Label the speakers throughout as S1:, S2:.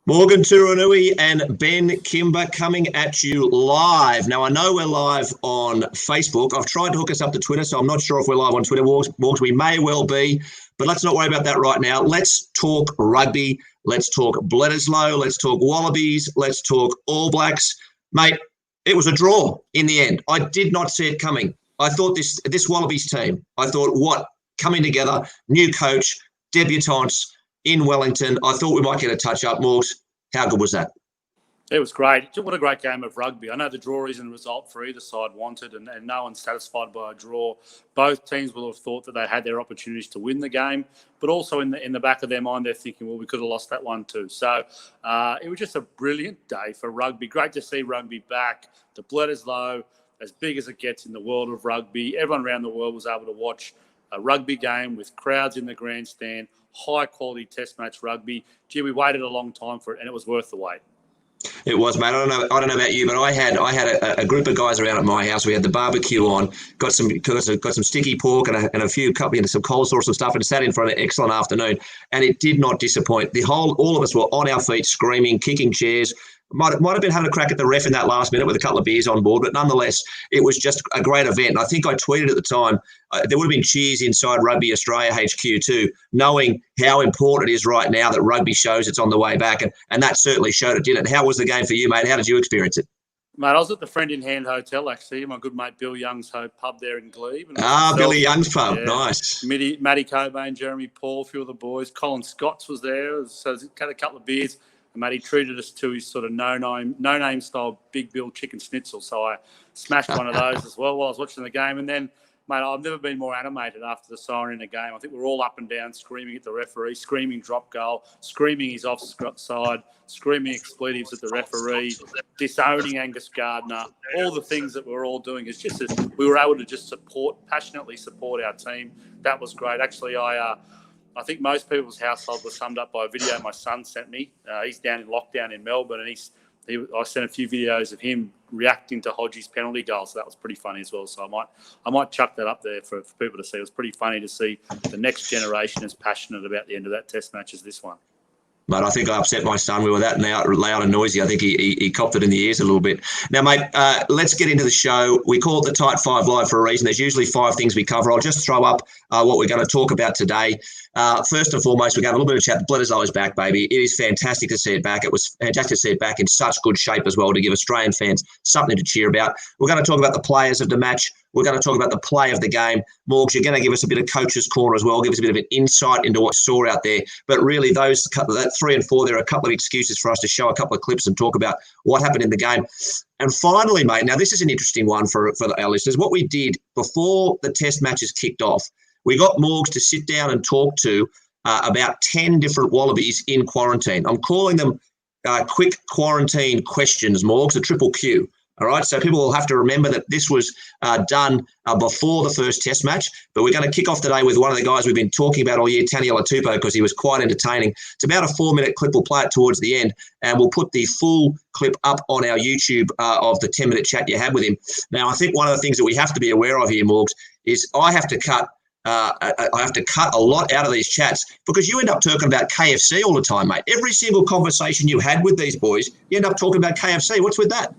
S1: Morgan Turinui and Ben Kimber coming at you live. Now, I know we're live on Facebook. I've tried to hook us up to Twitter, so I'm not sure if we're live on Twitter. Morgs, we may well be, but let's not worry about that right now. Let's talk rugby. Let's talk Bledisloe. Let's talk Wallabies. Let's talk All Blacks. Mate, it was a draw in the end. I did not see it coming. I thought this Wallabies team, coming together, new coach, debutants, in Wellington. I thought we might get a touch-up, Morgs. How good was that?
S2: It was great. What a great game of rugby. I know the draw isn't a result for either side wanted, and no one's satisfied by a draw. Both teams will have thought that they had their opportunities to win the game, but also in the back of their mind, they're thinking, well, we could have lost that one too. So it was just a brilliant day for rugby. Great to see rugby back. The Bledisloe, as big as it gets in the world of rugby. Everyone around the world was able to watch a rugby game with crowds in the grandstand, high-quality test match rugby. Gee, we waited a long time for it, and it was worth the wait.
S1: It was, mate. I don't know about you, but I had a group of guys around at my house. We had the barbecue on, got some sticky pork and a few some coleslaw, some stuff, and sat in for an excellent afternoon. And it did not disappoint. All of us were on our feet, screaming, kicking chairs. Might have been having a crack at the ref in that last minute with a couple of beers on board, but nonetheless, it was just a great event. And I think I tweeted at the time, there would have been cheers inside Rugby Australia HQ too, knowing how important it is right now that rugby shows it's on the way back, and that certainly showed it, didn't it? How was the game for you, mate? How did you experience it?
S2: Mate, I was at the Friend in Hand Hotel, actually, my good mate Bill Young's pub there in Glebe.
S1: Billy Young's pub, yeah. Nice.
S2: Matty Cobain, Jeremy Paul, a few of the boys. Colin Scotts was there, so had a couple of beers. And mate, he treated us to his sort of no-name style Big Bill chicken schnitzel. So I smashed one of those as well while I was watching the game. And then, mate, I've never been more animated after the siren in a game. I think we're all up and down, screaming at the referee, screaming drop goal, screaming he's offside, screaming expletives at the referee, disowning Angus Gardner, all the things that we're all doing. It's just that we were able to just passionately support our team. That was great. Actually, I think most people's household was summed up by a video my son sent me. He's down in lockdown in Melbourne, and I sent a few videos of him reacting to Hodgie's penalty goal, so that was pretty funny as well. So I might chuck that up there for people to see. It was pretty funny to see the next generation as passionate about the end of that test match as this one.
S1: But I think I upset my son. We were that loud and noisy. I think he copped it in the ears a little bit. Now, mate, let's get into the show. We call it the Tight Five Live for a reason. There's usually 5 things we cover. I'll just throw up what we're going to talk about today. First and foremost, we're going to have a little bit of chat. Bledisloe is back, baby. It is fantastic to see it back. It was fantastic to see it back in such good shape as well, to give Australian fans something to cheer about. We're going to talk about the players of the match. We're going to talk about the play of the game. Morgs, you're going to give us a bit of coach's corner as well, give us a bit of an insight into what you saw out there. But really, that 3 and 4, there are a couple of excuses for us to show a couple of clips and talk about what happened in the game. And finally, mate, now this is an interesting one for our listeners. What we did before the test matches kicked off, we got Morgs to sit down and talk to about 10 different Wallabies in quarantine. I'm calling them quick quarantine questions, Morgs, the triple Q. All right, so people will have to remember that this was done before the first test match, but we're going to kick off today with one of the guys we've been talking about all year, Taniela Tupou, because he was quite entertaining. It's about a 4-minute clip. We'll play it towards the end, and we'll put the full clip up on our YouTube of the 10-minute chat you had with him. Now, I think one of the things that we have to be aware of here, Morgs, is I have to cut a lot out of these chats because you end up talking about KFC all the time, mate. Every single conversation you had with these boys, you end up talking about KFC. What's with that?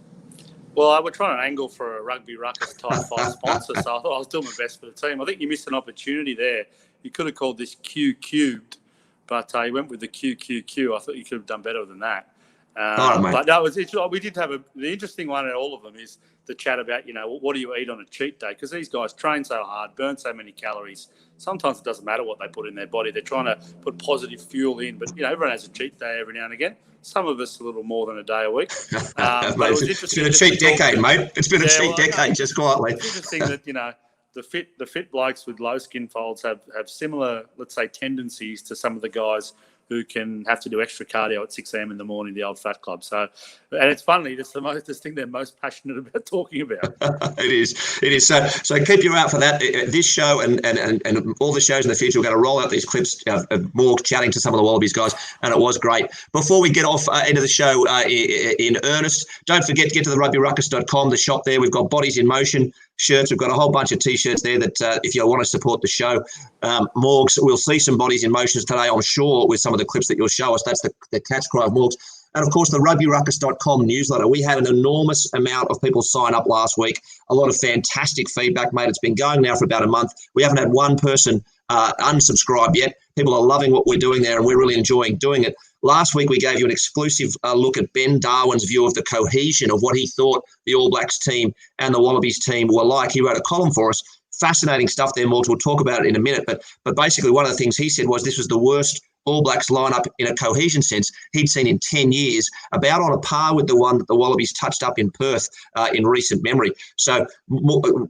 S2: Well, we're trying to angle for a Rugby Ruckus Type 5 sponsor, so I thought I was doing my best for the team. I think you missed an opportunity there. You could have called this Q cubed, but you went with the QQQ. I thought you could have done better than that. But that was we did have the interesting one in all of them is the chat about, what do you eat on a cheat day? Because these guys train so hard, burn so many calories. Sometimes it doesn't matter what they put in their body. They're trying to put positive fuel in, but everyone has a cheat day every now and again. Some of us a little more than a day a week.
S1: Mate, it's been a cheat decade, mate. It's been a cheat decade, just quietly.
S2: It's interesting that the fit blokes with low skin folds have similar, let's say, tendencies to some of the guys who can have to do extra cardio at 6 a.m. in the morning, the old fat club. So, and it's funny, it's the thing they're most passionate about talking about.
S1: It is. So keep your eye out for that. This show and all the shows in the future, we're going to roll out these clips of more chatting to some of the Wallabies guys, and it was great. Before we get off into the show in earnest, don't forget to get to the rugbyruckus.com, the shop there. We've got Bodies in Motion. shirts. We've got a whole bunch of T-shirts there that if you want to support the show, Morgs, we'll see some bodies in motions today, I'm sure, with some of the clips that you'll show us. That's the catch cry of Morgs. And, of course, the rugbyruckus.com newsletter. We had an enormous amount of people sign up last week. A lot of fantastic feedback, mate. It's been going now for about a month. We haven't had one person unsubscribe yet. People are loving what we're doing there, and we're really enjoying doing it. Last week, we gave you an exclusive look at Ben Darwin's view of the cohesion of what he thought the All Blacks team and the Wallabies team were like. He wrote a column for us. Fascinating stuff there, Morgs. We'll talk about it in a minute. But basically, one of the things he said was this was the worst All Blacks lineup in a cohesion sense he'd seen in 10 years, about on a par with the one that the Wallabies touched up in Perth in recent memory. So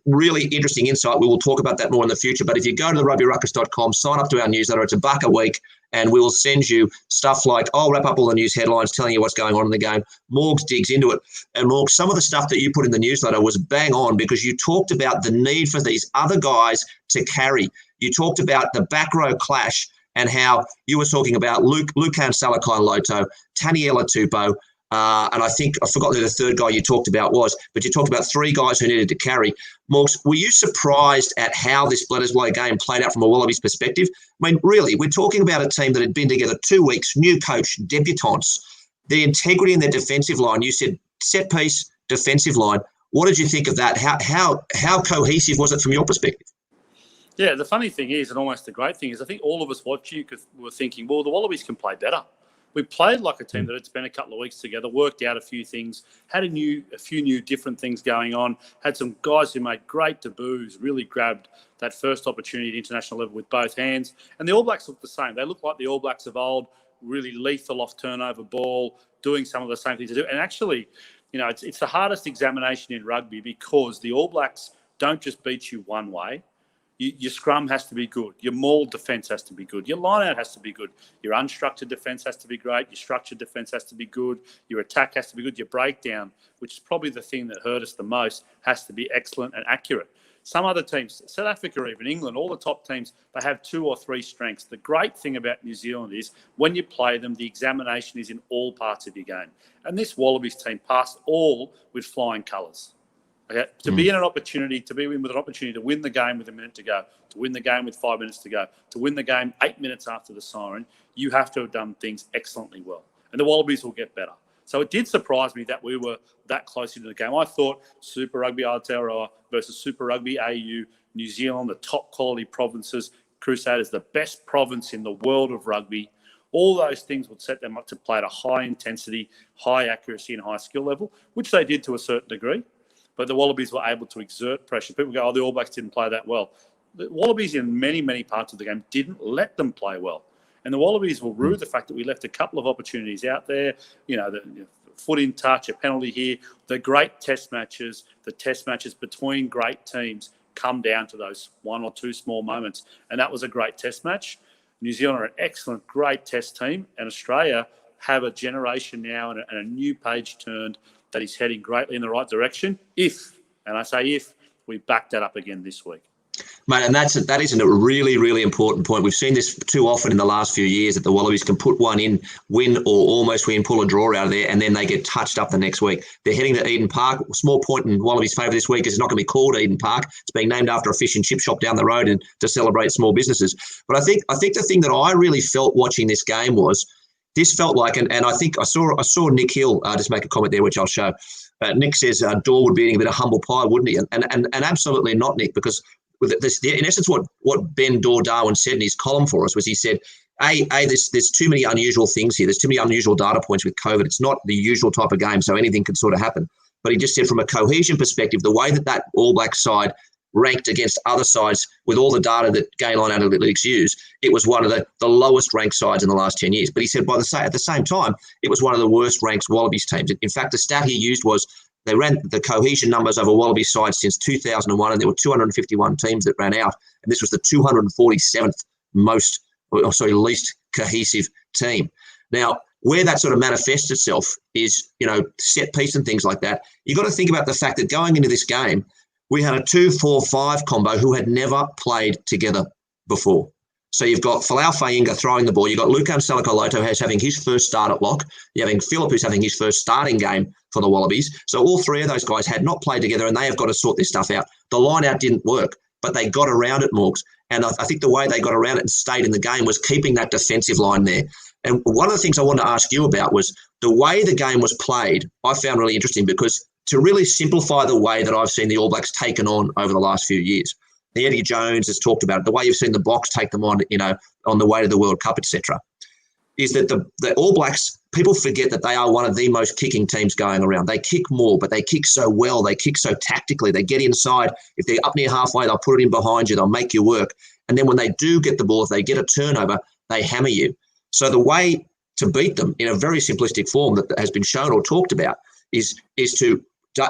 S1: really interesting insight. We will talk about that more in the future. But if you go to the rugbyruckus.com, sign up to our newsletter. It's $1 a week. And we will send you stuff like, I'll wrap up all the news headlines, telling you what's going on in the game. Morgs digs into it. And Morgs, some of the stuff that you put in the newsletter was bang on, because you talked about the need for these other guys to carry. You talked about the back row clash and how you were talking about Lukan Salakaia-Loto, Taniela Tupou, and I think I forgot who the third guy you talked about was, but you talked about three guys who needed to carry. Morgs, were you surprised at how this Bledisloe game played out from a Wallabies perspective? I mean, really, we're talking about a team that had been together 2 weeks, new coach, debutants. The integrity in their defensive line, you said set piece, defensive line. What did you think of that? How cohesive was it from your perspective?
S2: Yeah, the funny thing is, and almost the great thing is, I think all of us watching were thinking, well, the Wallabies can play better. We played like a team that had spent a couple of weeks together, worked out a few things, had a few new different things going on, had some guys who made great debuts, really grabbed that first opportunity at international level with both hands. And the All Blacks look the same. They look like the All Blacks of old, really lethal off turnover ball, doing some of the same things to do. And actually, you know, it's the hardest examination in rugby, because the All Blacks don't just beat you one way. Your scrum has to be good. Your maul defence has to be good. Your line-out has to be good. Your unstructured defence has to be great. Your structured defence has to be good. Your attack has to be good. Your breakdown, which is probably the thing that hurt us the most, has to be excellent and accurate. Some other teams, South Africa or even England, all the top teams, they have 2 or 3 strengths. The great thing about New Zealand is when you play them, the examination is in all parts of your game. And this Wallabies team passed all with flying colours. Okay? To be in an opportunity, to be in with an opportunity to win the game with a minute to go, to win the game with 5 minutes to go, to win the game 8 minutes after the siren, you have to have done things excellently well. And the Wallabies will get better. So it did surprise me that we were that close into the game. I thought Super Rugby Aotearoa versus Super Rugby AU, New Zealand, the top quality provinces, Crusaders, the best province in the world of rugby. All those things would set them up to play at a high intensity, high accuracy and high skill level, which they did to a certain degree. But the Wallabies were able to exert pressure. People go, oh, the All Blacks didn't play that well. The Wallabies in many, many parts of the game didn't let them play well. And the Wallabies will rue the fact that we left a couple of opportunities out there, you know, the foot in touch, a penalty here. The great test matches, the test matches between great teams come down to those 1 or 2 small moments. And that was a great test match. New Zealand are an excellent, great test team. And Australia have a generation now and a new page turned that is heading greatly in the right direction if, and I say if, we back that up again this week.
S1: Mate, and that is a really, really important point. We've seen this too often in the last few years, that the Wallabies can put one in, win or almost win, pull a draw out of there, and then they get touched up the next week. They're heading to Eden Park. Small point in Wallabies' favour this week is it's not going to be called Eden Park. It's being named after a fish and chip shop down the road and to celebrate small businesses. But I think the thing that I really felt watching this game was this felt like, and I think I saw Nick Hill just make a comment there, which I'll show. Nick says Daw would be eating a bit of humble pie, wouldn't he? And absolutely not, Nick, because in essence, what Ben Darwin said in his column for us was, he said, there's too many unusual things here. There's too many unusual data points with COVID. It's not the usual type of game, so anything could sort of happen. But he just said, from a cohesion perspective, the way that All Black side ranked against other sides with all the data that Gainline Analytics use, it was one of the lowest ranked sides in the last 10 years. But he said at the same time, it was one of the worst ranked Wallabies teams. In fact, the stat he used was they ran the cohesion numbers over Wallabies sides since 2001, and there were 251 teams that ran out, and this was the 247th least cohesive team. Now, where that sort of manifests itself is, you know, set piece and things like that. You've got to think about the fact that going into this game, we had a 2-4-5 combo who had never played together before. So you've got Folau Fainga throwing the ball. You've got Lukan Salakaia-Loto who's having his first start at lock. You're having Philip who's having his first starting game for the Wallabies. So all three of those guys had not played together, and they have got to sort this stuff out. The line out didn't work, but they got around it, Morgs. And I think the way they got around it and stayed in the game was keeping that defensive line there. And one of the things I wanted to ask you about was the way the game was played. I found really interesting because to really simplify the way that I've seen the All Blacks taken on over the last few years. The Eddie Jones has talked about it, the way you've seen the Box take them on, on the way to the World Cup, etc. Is that the All Blacks, people forget that they are one of the most kicking teams going around. They kick more, but they kick so well. They kick so tactically. They get inside. If they're up near halfway, they'll put it in behind you. They'll make you work. And then when they do get the ball, if they get a turnover, they hammer you. So the way to beat them in a very simplistic form that has been shown or talked about is to,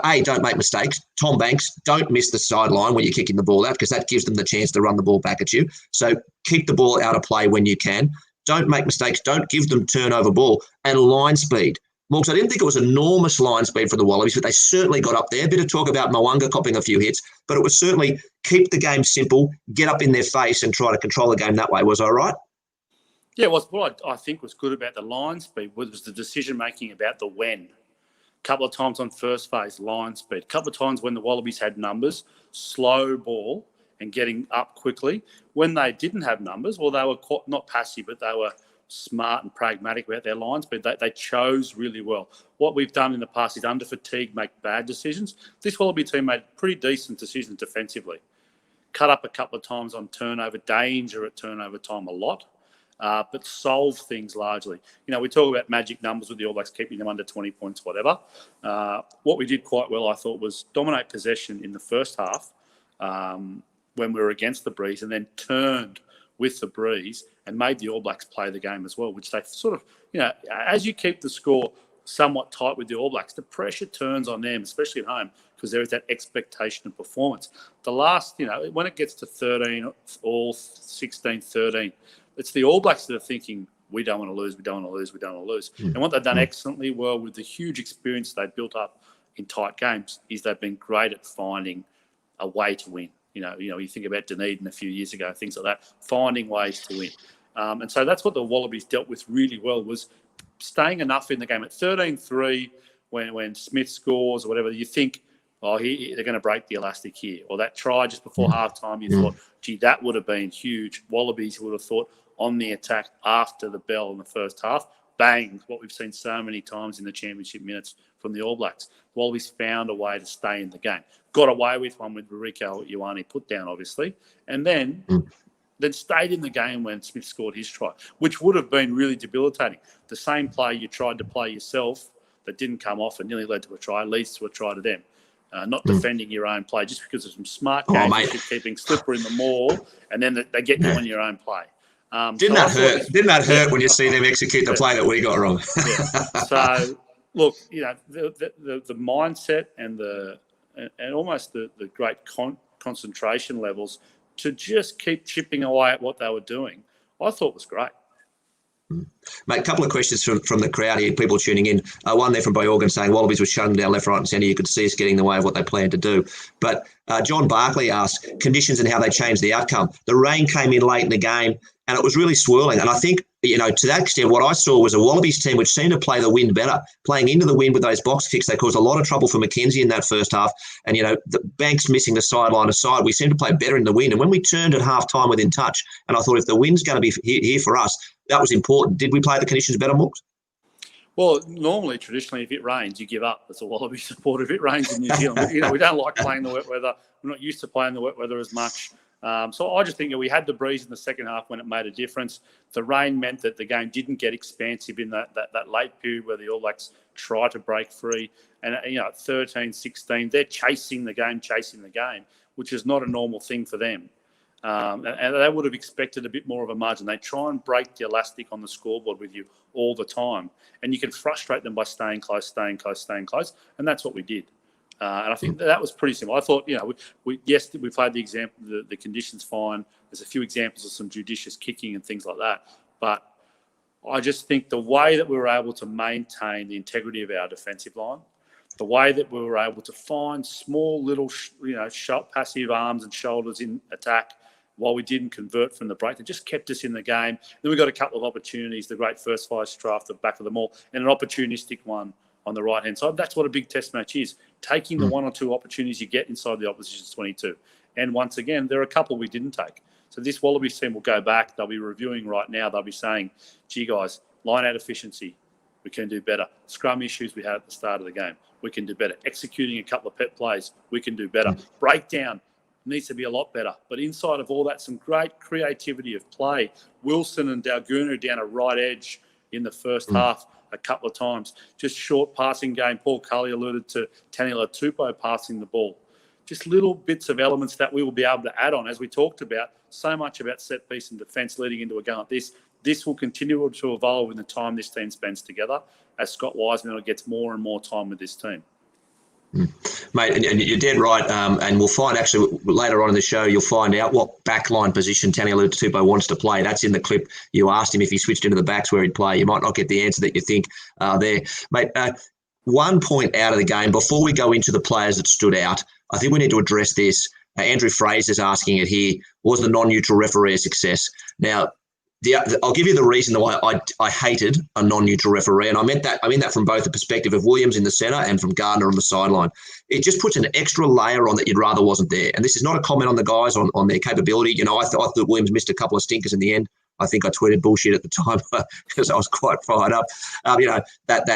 S1: A, don't make mistakes. Tom Banks, don't miss the sideline when you're kicking the ball out because that gives them the chance to run the ball back at you. So keep the ball out of play when you can. Don't make mistakes. Don't give them turnover ball and line speed. Morgs, I didn't think it was enormous line speed for the Wallabies, but they certainly got up there. A bit of talk about Mo'unga copping a few hits, but it was certainly keep the game simple, get up in their face and try to control the game that way. Was I right?
S2: Yeah, what I think was good about the line speed was the decision-making about the when. A couple of times on first phase, line speed. A couple of times when the Wallabies had numbers, slow ball and getting up quickly. When they didn't have numbers, well, they were not passive, but they were smart and pragmatic about their lines, but they chose really well. What we've done in the past is under fatigue, make bad decisions. This Wallaby team made pretty decent decisions defensively. Cut up a couple of times on turnover, danger at turnover time a lot, but solve things largely. We talk about magic numbers with the All Blacks, keeping them under 20 points, whatever. What we did quite well, I thought, was dominate possession in the first half, when we were against the breeze, and then turned with the breeze and made the All Blacks play the game as well, which they sort of, as you keep the score somewhat tight with the All Blacks, the pressure turns on them, especially at home, because there is that expectation of performance. The last, when it gets to 13 or 16, 13, it's the All Blacks that are thinking, we don't want to lose, we don't want to lose, we don't want to lose. And what they've done excellently well with the huge experience they've built up in tight games is they've been great at finding a way to win. You think about Dunedin a few years ago, things like that, finding ways to win. And so that's what the Wallabies dealt with really well, was staying enough in the game. At 13-3, when Smith scores or whatever, you think, they're going to break the elastic here. Or that try just before halftime, you thought, gee, that would have been huge. Wallabies would have thought on the attack after the bell in the first half, bang, what we've seen so many times in the championship minutes from the All Blacks. Wallabies found a way to stay in the game. Got away with one with Rieko Ioane put down, obviously, and then stayed in the game when Smith scored his try, which would have been really debilitating. The same play you tried to play yourself that didn't come off and nearly led to a try leads to a try to them. Not defending your own play just because of some smart games, keeping Slipper in the maul, and then they get you on your own play.
S1: Didn't that hurt when you see them execute the play that we got wrong?
S2: So, look, the mindset and almost the great concentration levels to just keep chipping away at what they were doing, I thought was great.
S1: Mate, a couple of questions from the crowd here, people tuning in. One there from Byorgan saying Wallabies were shutting down left, right and centre. You could see us getting in the way of what they planned to do. But John Barkley asked conditions and how they changed the outcome. The rain came in late in the game and it was really swirling. And I think, to that extent, what I saw was a Wallabies team which seemed to play the wind better, playing into the wind with those box kicks. They caused a lot of trouble for McKenzie in that first half. And, the Banks missing the sideline aside, we seemed to play better in the wind. And when we turned at half time within touch, and I thought if the wind's going to be here for us, that was important. Did we play the conditions better, Morgs?
S2: Well, normally, traditionally, if it rains, you give up. That's a Wallaby support. If it rains in New Zealand, we don't like playing the wet weather. We're not used to playing the wet weather as much. So I just think we had the breeze in the second half when it made a difference. The rain meant that the game didn't get expansive in that late period where the All Blacks try to break free. And, at 13, 16, they're chasing the game, which is not a normal thing for them. And they would have expected a bit more of a margin. They try and break the elastic on the scoreboard with you all the time. And you can frustrate them by staying close. And that's what we did. And I think that was pretty simple. I thought, we played the example, the conditions fine. There's a few examples of some judicious kicking and things like that. But I just think the way that we were able to maintain the integrity of our defensive line, the way that we were able to find small little, passive arms and shoulders in attack while we didn't convert from the break, that just kept us in the game. Then we got a couple of opportunities, the great first five strike, the back of them all, and an opportunistic one on the right-hand side. That's what a big test match is, taking the one or two opportunities you get inside the opposition's 22. And once again, there are a couple we didn't take. So this Wallabies team will go back. They'll be reviewing right now. They'll be saying, gee, guys, line-out efficiency, we can do better. Scrum issues we had at the start of the game, we can do better. Executing a couple of pet plays, we can do better. Breakdown needs to be a lot better. But inside of all that, some great creativity of play. Wilson and Dalguna down a right edge in the first half a couple of times. Just short passing game. Paul Cully alluded to Taniela Tupou passing the ball. Just little bits of elements that we will be able to add on. As we talked about, so much about set piece and defence leading into a game like this. This will continue to evolve in the time this team spends together as Scott Wiseman gets more and more time with this team.
S1: Mate, and you're dead right. And we'll find actually later on in the show, you'll find out what backline position Taniela Tupou wants to play. That's in the clip. You asked him if he switched into the backs where he'd play. You might not get the answer that you think there. Mate, 1 point out of the game. Before we go into the players that stood out, I think we need to address this. Andrew Fraser's asking it here. Was the non-neutral referee a success? Now, I'll give you the reason why I hated a non-neutral referee, and I mean that from both the perspective of Williams in the centre and from Gardner on the sideline. It just puts an extra layer on that you'd rather wasn't there. And this is not a comment on the guys on their capability. You know, I thought Williams missed a couple of stinkers in the end. I think I tweeted bullshit at the time because I was quite fired up. You know, that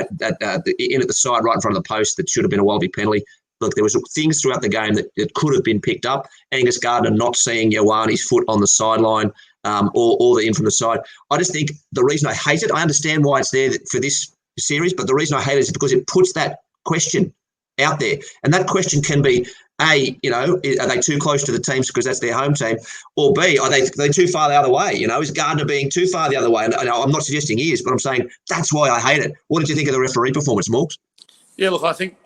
S1: in at the side right in front of the post that should have been a Wallaby penalty. Look, there was things throughout the game that could have been picked up. Angus Gardner not seeing Ioane's foot on the sideline or the in from the side. I just think the reason I hate it, I understand why it's there for this series, but the reason I hate it is because it puts that question out there. And that question can be, A, you know, are they too close to the teams because that's their home team? Or B, are they too far the other way? You know, is Gardner being too far the other way? And I'm not suggesting he is, but I'm saying that's why I hate it. What did you think of the referee performance, Morgs?
S2: Yeah, look, I think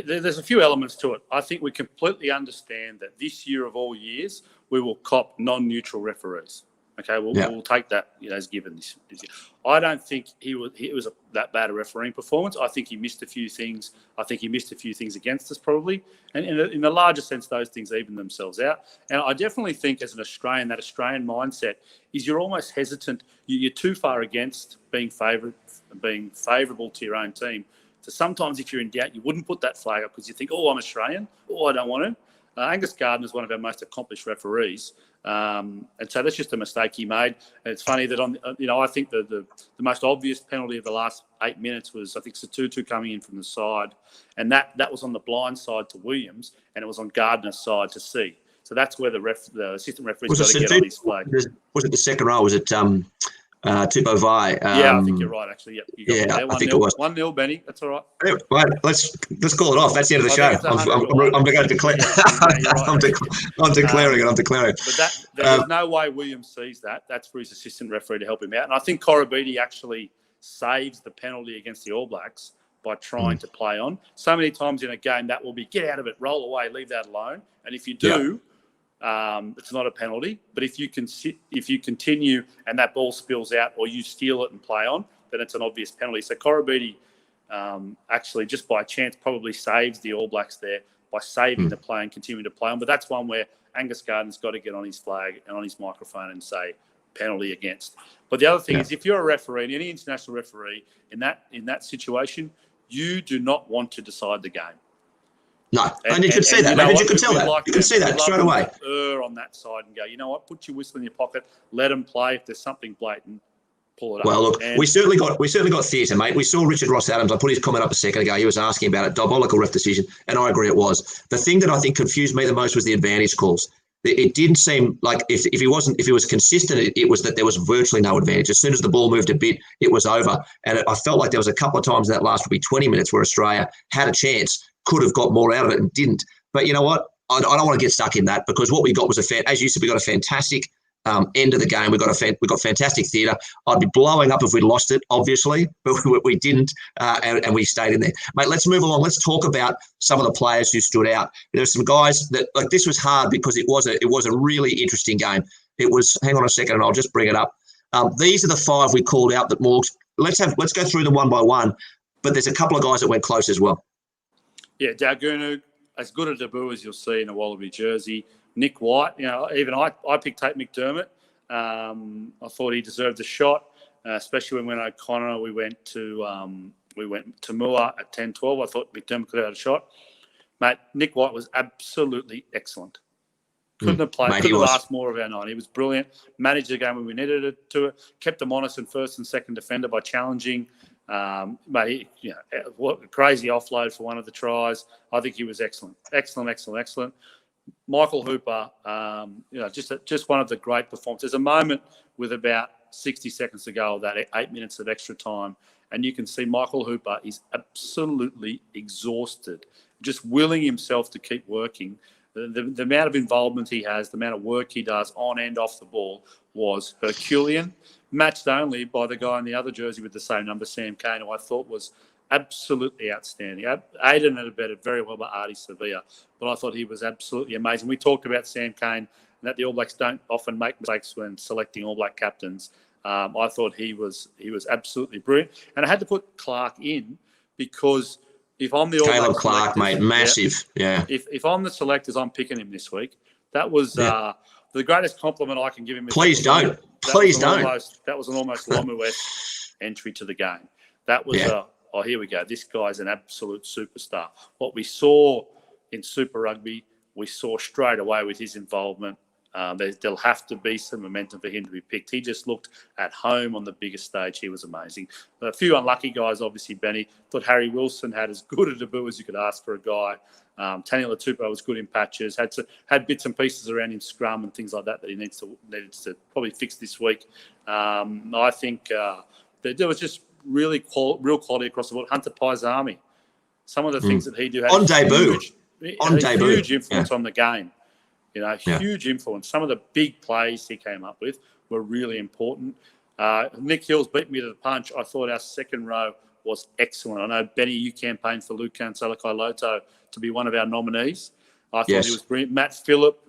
S2: there's a few elements to it. I think we completely understand that this year of all years, we will cop non-neutral referees. Okay, we'll take that as given this year. I don't think it was that bad a refereeing performance. I think he missed a few things. I think he missed a few things against us probably. And in the larger sense, those things even themselves out. And I definitely think as an Australian, that Australian mindset is you're almost hesitant. You're too far against being favourable to your own team. So sometimes if you're in doubt, you wouldn't put that flag up because you think, oh, I'm Australian. Oh, I don't want to. Angus Gardner is one of our most accomplished referees. And so that's just a mistake he made. And it's funny that I think the most obvious penalty of the last 8 minutes was, I think, Satutu coming in from the side. And that was on the blind side to Williams, and it was on Gardner's side to C. So that's where the assistant referee's got to get on his flag.
S1: Was it the second row? Was it Tupou Vai?
S2: Yeah, I think you're right, actually. Yep, you got me there.
S1: I think it was
S2: 1-0, Benny. That's all right.
S1: Anyway, right, let's call it off. That's the end of the show. I'm going to declare. I'm declaring it. I'm declaring it.
S2: But there's no way Williams sees that. That's for his assistant referee to help him out. And I think Korobidi actually saves the penalty against the All Blacks by trying to play on. So many times in a game that will be get out of it, roll away, leave that alone. And if you do. It's not a penalty, but if you continue and that ball spills out or you steal it and play on, then it's an obvious penalty. So Korobidi actually just by chance probably saves the All Blacks there by saving the play and continuing to play on. But that's one where Angus Gardner's got to get on his flag and on his microphone and say penalty against. But the other thing is, if you're a referee, any international referee in that situation, you do not want to decide the game.
S1: No, and you could see that. Maybe you could tell that. You can see that straight away.
S2: On that side and go, you know what? Put your whistle in your pocket. Let them play. If there's something blatant, pull it up.
S1: Well, look, we certainly got theatre, mate. We saw Richard Ross Adams. I put his comment up a second ago. He was asking about it. Diabolical ref decision, and I agree it was. The thing that I think confused me the most was the advantage calls. It didn't seem like if he was consistent, it was that there was virtually no advantage. As soon as the ball moved a bit, it was over. And I felt like there was a couple of times in that last probably 20 minutes where Australia had a chance, could have got more out of it and didn't. But you know what? I don't want to get stuck in that because what we got was as you said, we got a fantastic end of the game. We got fantastic theatre. I'd be blowing up if we lost it, obviously, but we didn't, and we stayed in there. Mate, let's move along. Let's talk about some of the players who stood out. There's some guys that this was hard because it was a really interesting game. It was. Hang on a second, and I'll just bring it up. These are the 5 we called out that Morgs. Let's go through them one by one. But there's a couple of guys that went close as well.
S2: Yeah, Dalguna, as good a debut as you'll see in a Wallaby jersey. Nick White, even I picked Tate McDermott. I thought he deserved a shot, especially when O'Connor, we went to We went to Moore at 10-12. I thought McDermott could have had a shot. Mate, Nick White was absolutely excellent. Couldn't have played. Couldn't have asked more of our night. He was brilliant. Managed the game when we needed it to. Kept them honest in first and second defender by challenging. Mate, what a crazy offload for one of the tries. I think he was excellent. Excellent. Michael Hooper, just one of the great performances. There's a moment with about 60 seconds to go of that 8 minutes of extra time, and you can see Michael Hooper is absolutely exhausted, just willing himself to keep working. The amount of involvement he has, the amount of work he does on and off the ball was Herculean, matched only by the guy in the other jersey with the same number, Sam Cane, who I thought was absolutely outstanding. Aiden had abetted very well by Artie Sevilla, but I thought he was absolutely amazing. We talked about Sam Cane and that the All Blacks don't often make mistakes when selecting All Black captains. I thought he was absolutely brilliant. And I had to put Clark in because if I'm the All
S1: Caleb
S2: Black
S1: Clark,
S2: selectors,
S1: mate, massive. Yeah.
S2: If I'm the selectors, I'm picking him this week. That was the greatest compliment I can give him.
S1: Please don't. Please don't.
S2: That was an almost Lomu-esque entry to the game. That was here we go. This guy's an absolute superstar. What we saw in Super Rugby, we saw straight away with his involvement. There'll have to be some momentum for him to be picked. He just looked at home on the biggest stage. He was amazing. A few unlucky guys, obviously, Benny. Thought Harry Wilson had as good a debut as you could ask for a guy. Taniela Tupou was good in patches. Had bits and pieces around him scrum and things like that he needed to probably fix this week. I think there was just real quality across the board. Hunter Paisami, some of the things that he do had
S1: on debut,
S2: huge influence on the game. Huge influence. Some of the big plays he came up with were really important. Nick Hills beat me to the punch. I thought our second row was excellent. I know, Benny, you campaigned for Lukan Salakai-Loto to be one of our nominees. I thought he was brilliant. Matt Phillip,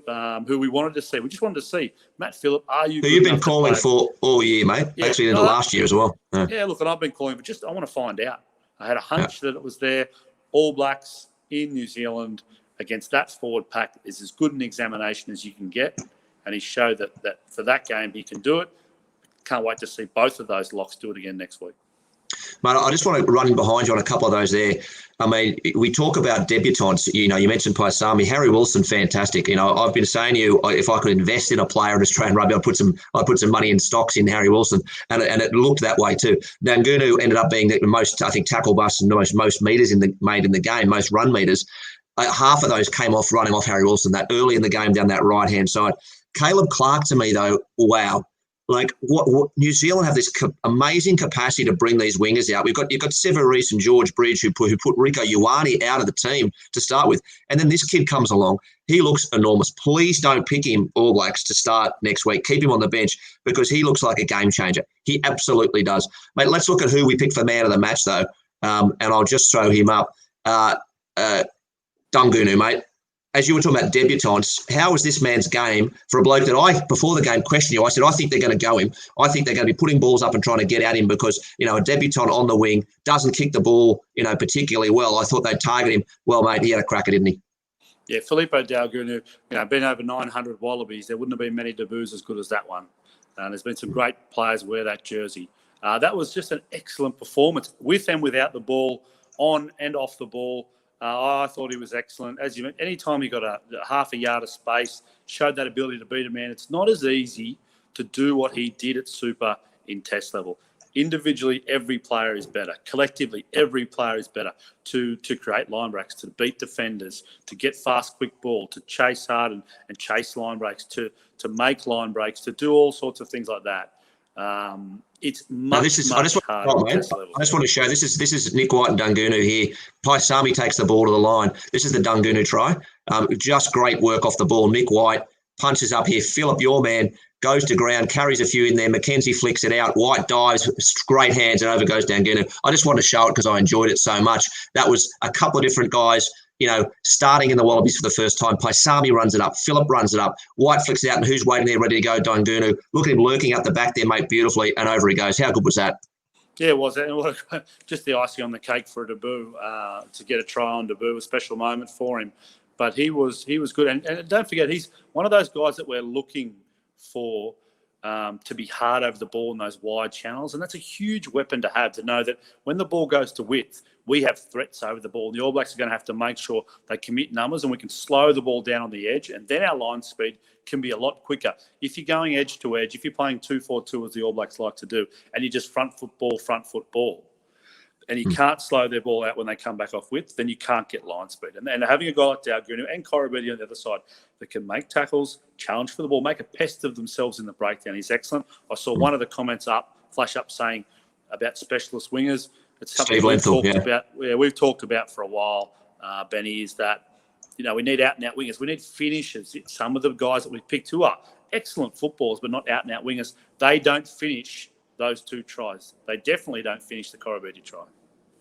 S2: who we wanted to see. We just wanted to see. Matt Phillip, are you
S1: who you've been calling for all year, mate.
S2: Yeah,
S1: actually into last year as well.
S2: Yeah, look, and I've been calling, but I want to find out. I had a hunch that it was there. All Blacks in New Zealand against that forward pack is as good an examination as you can get. And he showed that for that game he can do it. Can't wait to see both of those locks do it again next week.
S1: Mate, I just want to run in behind you on a couple of those there. I mean, we talk about debutants. You mentioned Paisami, Harry Wilson, fantastic. I've been saying to you, if I could invest in a player in Australian rugby, I'd put some money in stocks in Harry Wilson, and it looked that way too. Dangunu ended up being the most, I think, tackle busts and most meters made in the game, most run meters. Half of those came off running off Harry Wilson that early in the game down that right-hand side. Caleb Clark, to me, though, wow. Like, what New Zealand have this amazing capacity to bring these wingers out. You've got Sever Reece and George Bridge who put Rico Ioane out of the team to start with. And then this kid comes along. He looks enormous. Please don't pick him, All Blacks, to start next week. Keep him on the bench because he looks like a game changer. He absolutely does. Mate, let's look at who we picked for man of the match, though. And I'll just throw him up. Dangunu, mate. As you were talking about debutants, how was this man's game for a bloke that before the game, questioned you? I said, I think they're going to go him. I think they're going to be putting balls up and trying to get at him because, a debutant on the wing doesn't kick the ball, particularly well. I thought they'd target him. Well, mate, he had a cracker, didn't he?
S2: Yeah, Filippo Dangunu, been over 900 Wallabies. There wouldn't have been many debuts as good as that one. There's been some great players wear that jersey. That was just an excellent performance with and without the ball, on and off the ball. I thought he was excellent. As you mentioned, anytime he got a half a yard of space, showed that ability to beat a man. It's not as easy to do what he did at Super in test level. Individually, every player is better. Collectively, every player is better to create line breaks, to beat defenders, to get fast, quick ball, to chase hard and chase line breaks, to make line breaks, to do all sorts of things like that. It's much harder. I
S1: just want to show this is Nick White and Dangunu here. Paisami takes the ball to the line. This is the Dangunu try. Just great work off the ball. Nick White punches up here. Phillip, your man, goes to ground, carries a few in there. McKenzie flicks it out. White dives, great hands, and over goes Dangunu. I just wanted to show it because I enjoyed it so much. That was a couple of different guys, starting in the Wallabies for the first time. Paisami runs it up. Phillip runs it up. White flicks it out, and who's waiting there ready to go? Dangunu. Look at him lurking up the back there, mate, beautifully, and over he goes. How good was that?
S2: Yeah, it was. And just the icing on the cake for a debut, to get a try on debut, a special moment for him. But he was good. And don't forget, he's one of those guys that we're looking for to be hard over the ball in those wide channels. And that's a huge weapon to have, to know that when the ball goes to width, we have threats over the ball. The All Blacks are going to have to make sure they commit numbers, and we can slow the ball down on the edge, and then our line speed can be a lot quicker. If you're going edge to edge, if you're playing 2-4-2 as the All Blacks like to do, and you just front foot ball, and you can't slow their ball out when they come back off width, then you can't get line speed. And having a guy like Turinui and Korobedi on the other side that can make tackles, challenge for the ball, make a pest of themselves in the breakdown is excellent. I saw one of the comments flash up saying about specialist wingers. It's something we've talked about for a while, Benny, is that, we need out-and-out wingers. We need finishers. Some of the guys that we've picked who are excellent footballers but not out-and-out wingers, they don't finish those 2 tries. They definitely don't finish the Korobedi try.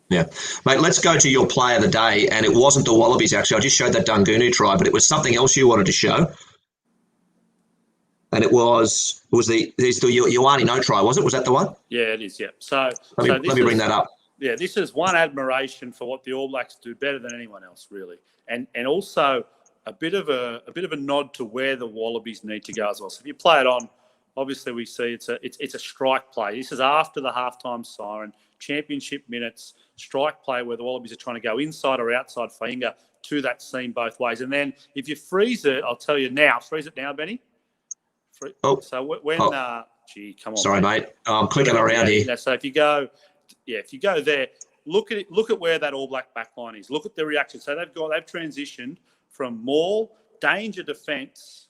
S1: Yeah. Mate, let's go to your play of the day, and it wasn't the Wallabies, actually. I just showed that Dungunu try, but it was something else you wanted to show. And it was the Ioane no try, was it? Was that the one?
S2: Yeah, it is, yeah. So
S1: let me bring that up.
S2: Yeah, this is one admiration for what the All Blacks do better than anyone else, really. And also a bit of a nod to where the Wallabies need to go as well. So if you play it on, obviously we see it's a strike play. This is after the halftime siren, championship minutes, strike play where the Wallabies are trying to go inside or outside Fainga to that seam both ways. And then if you freeze it, I'll tell you now. Freeze it now, Benny. So when come on.
S1: Sorry, mate. I'm clicking around here.
S2: So if you go there, look at where that All Black backline is. Look at the reaction. So they've transitioned from maul, danger defence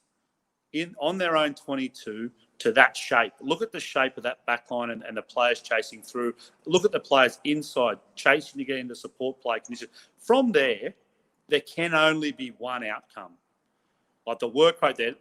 S2: on their own 22 to that shape. Look at the shape of that backline and the players chasing through. Look at the players inside, chasing to get into support play condition. From there can only be one outcome. Like the work rate there.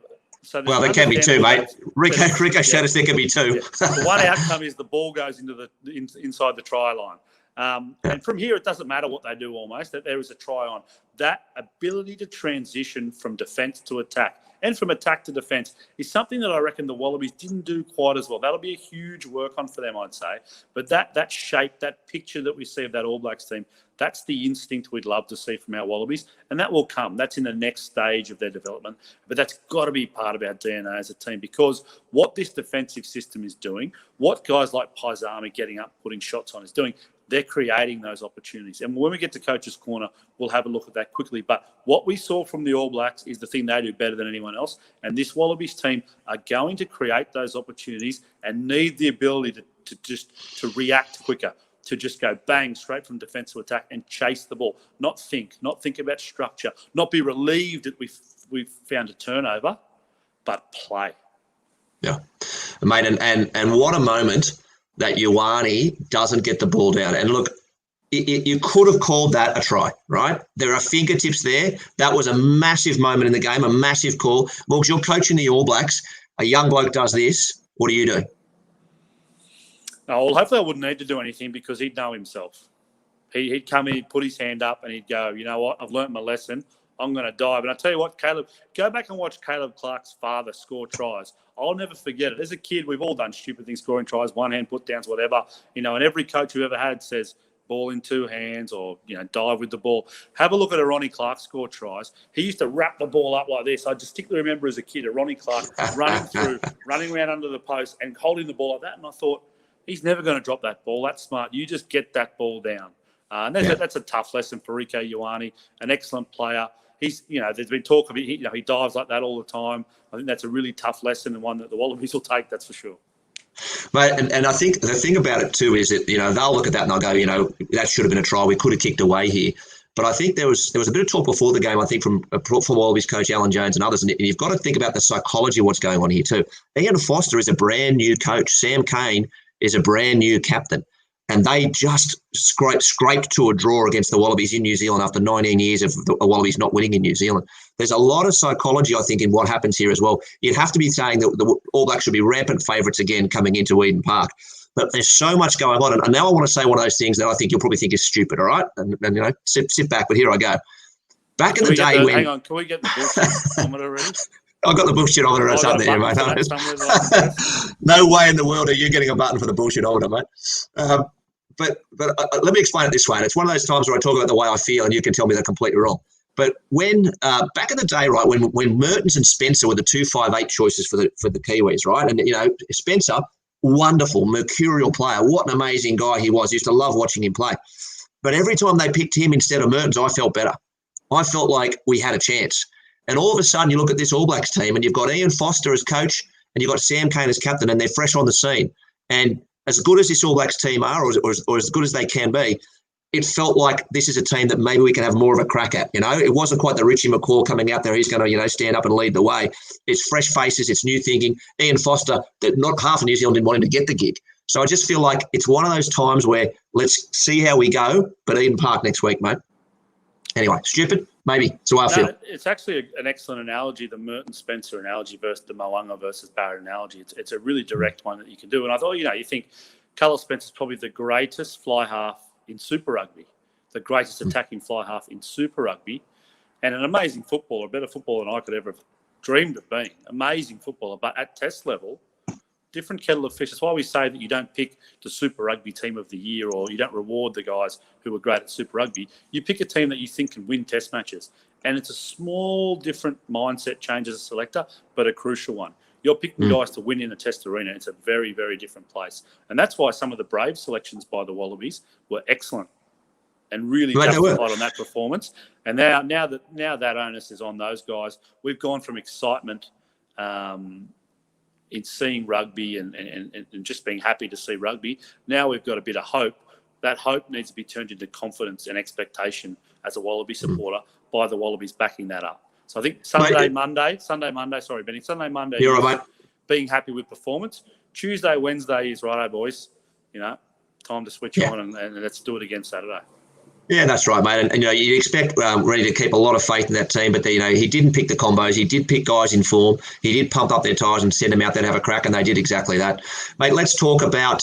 S2: So
S1: there can be 2, mate. Rico showed us there can be 2.
S2: Yeah. The one outcome is the ball goes into inside the try line. And from here, it doesn't matter what they do almost, that there is a try on. That ability to transition from defence to attack and from attack to defence is something that I reckon the Wallabies didn't do quite as well. That'll be a huge work on for them, I'd say. But that shape, that picture that we see of that All Blacks team, that's the instinct we'd love to see from our Wallabies. And that will come. That's in the next stage of their development. But that's got to be part of our DNA as a team, because what this defensive system is doing, what guys like Paisami getting up, putting shots on is doing, they're creating those opportunities. And when we get to Coach's Corner, we'll have a look at that quickly. But what we saw from the All Blacks is the thing they do better than anyone else. And this Wallabies team are going to create those opportunities and need the ability to react quicker, to just go bang, straight from defence to attack and chase the ball. Not think about structure, not be relieved that we've found a turnover, but play.
S1: Yeah. Mate, and what a moment that Ioane doesn't get the ball down. And look, you could have called that a try, right? There are fingertips there. That was a massive moment in the game, a massive call. Well, you're coaching the All Blacks. A young bloke does this. What do you do?
S2: Oh, well, hopefully I wouldn't need to do anything, because he'd know himself. He'd come in, he'd put his hand up and he'd go, you know what, I've learnt my lesson. I'm going to dive. And I tell you what, Caleb, go back and watch Caleb Clark's father score tries. I'll never forget it. As a kid, we've all done stupid things, scoring tries, one hand put downs, whatever. And every coach we've ever had says ball in 2 hands or, dive with the ball. Have a look at a Ronnie Clark score tries. He used to wrap the ball up like this. I distinctly remember as a kid, a Ronnie Clark running around under the post and holding the ball like that. And I thought, he's never going to drop that ball. That's smart. You just get that ball down. And that's a tough lesson for Rieko Ioane, an excellent player. He's, there's been talk of it. He dives like that all the time. I think that's a really tough lesson and one that the Wallabies will take, that's for sure.
S1: Mate, and I think the thing about it too is that, they'll look at that and they'll go, that should have been a try. We could have kicked away here. But I think there was a bit of talk before the game, I think, from Wallabies coach Alan Jones and others. And you've got to think about the psychology of what's going on here too. Ian Foster is a brand new coach. Sam Cane is a brand new captain. And they just scraped to a draw against the Wallabies in New Zealand after 19 years of the Wallabies not winning in New Zealand. There's a lot of psychology, I think, in what happens here as well. You'd have to be saying that the All Blacks should be rampant favourites again coming into Eden Park. But there's so much going on. And now I want to say one of those things that I think you'll probably think is stupid, all right? And sit back, but here I go. Back in the day when...
S2: Hang on, can we get the bullshit already?
S1: I've got the bullshit-ometer or something there, mate. No way in the world are you getting a button for the bullshit-ometer, mate. But let me explain it this way. And it's one of those times where I talk about the way I feel and you can tell me they're completely wrong. But when back in the day, right, when Mertens and Spencer were the 2-5-8 choices for the Kiwis, right, and Spencer, wonderful, mercurial player, what an amazing guy he was. Used to love watching him play. But every time they picked him instead of Mertens, I felt better. I felt like we had a chance. And all of a sudden, you look at this All Blacks team, and you've got Ian Foster as coach, and you've got Sam Cane as captain, and they're fresh on the scene. And as good as this All Blacks team are, or as good as they can be, it felt like this is a team that maybe we can have more of a crack at. It wasn't quite the Richie McCaw coming out there. He's going to, stand up and lead the way. It's fresh faces. It's new thinking. Ian Foster, that not half of New Zealand didn't want him to get the gig. So I just feel like it's one of those times where let's see how we go, but Eden Park next week, mate. Anyway, stupid? Maybe. That's the way I feel.
S2: It's actually an excellent analogy, the Merton-Spencer analogy versus the Mo'unga versus Barrett analogy. It's a really direct one that you can do. And I thought, you think Carlos Spencer's probably the greatest fly half in Super Rugby, the greatest attacking fly half in Super Rugby, and an amazing footballer, a better footballer than I could ever have dreamed of being. Amazing footballer, but at test level, different kettle of fish. That's why we say that you don't pick the Super Rugby team of the year, or you don't reward the guys who are great at Super Rugby. You pick a team that you think can win test matches. And it's a small, different mindset change as a selector, but a crucial one. You're picking guys to win in a test arena. It's a very, very different place. And that's why some of the Brave selections by the Wallabies were excellent and really justified on that performance. And now that onus is on those guys. We've gone from excitement in seeing rugby and just being happy to see rugby. Now we've got a bit of hope. That hope needs to be turned into confidence and expectation as a Wallaby supporter by the Wallabies backing that up. So I think Sunday, Monday,
S1: You're right, mate.
S2: Being happy with performance. Tuesday, Wednesday is righto, boys. Time to switch on and let's do it again Saturday.
S1: Yeah, that's right, mate. And you expect Reddy to keep a lot of faith in that team, but he didn't pick the combos. He did pick guys in form. He did pump up their tyres and send them out there to have a crack, and they did exactly that. Mate, let's talk about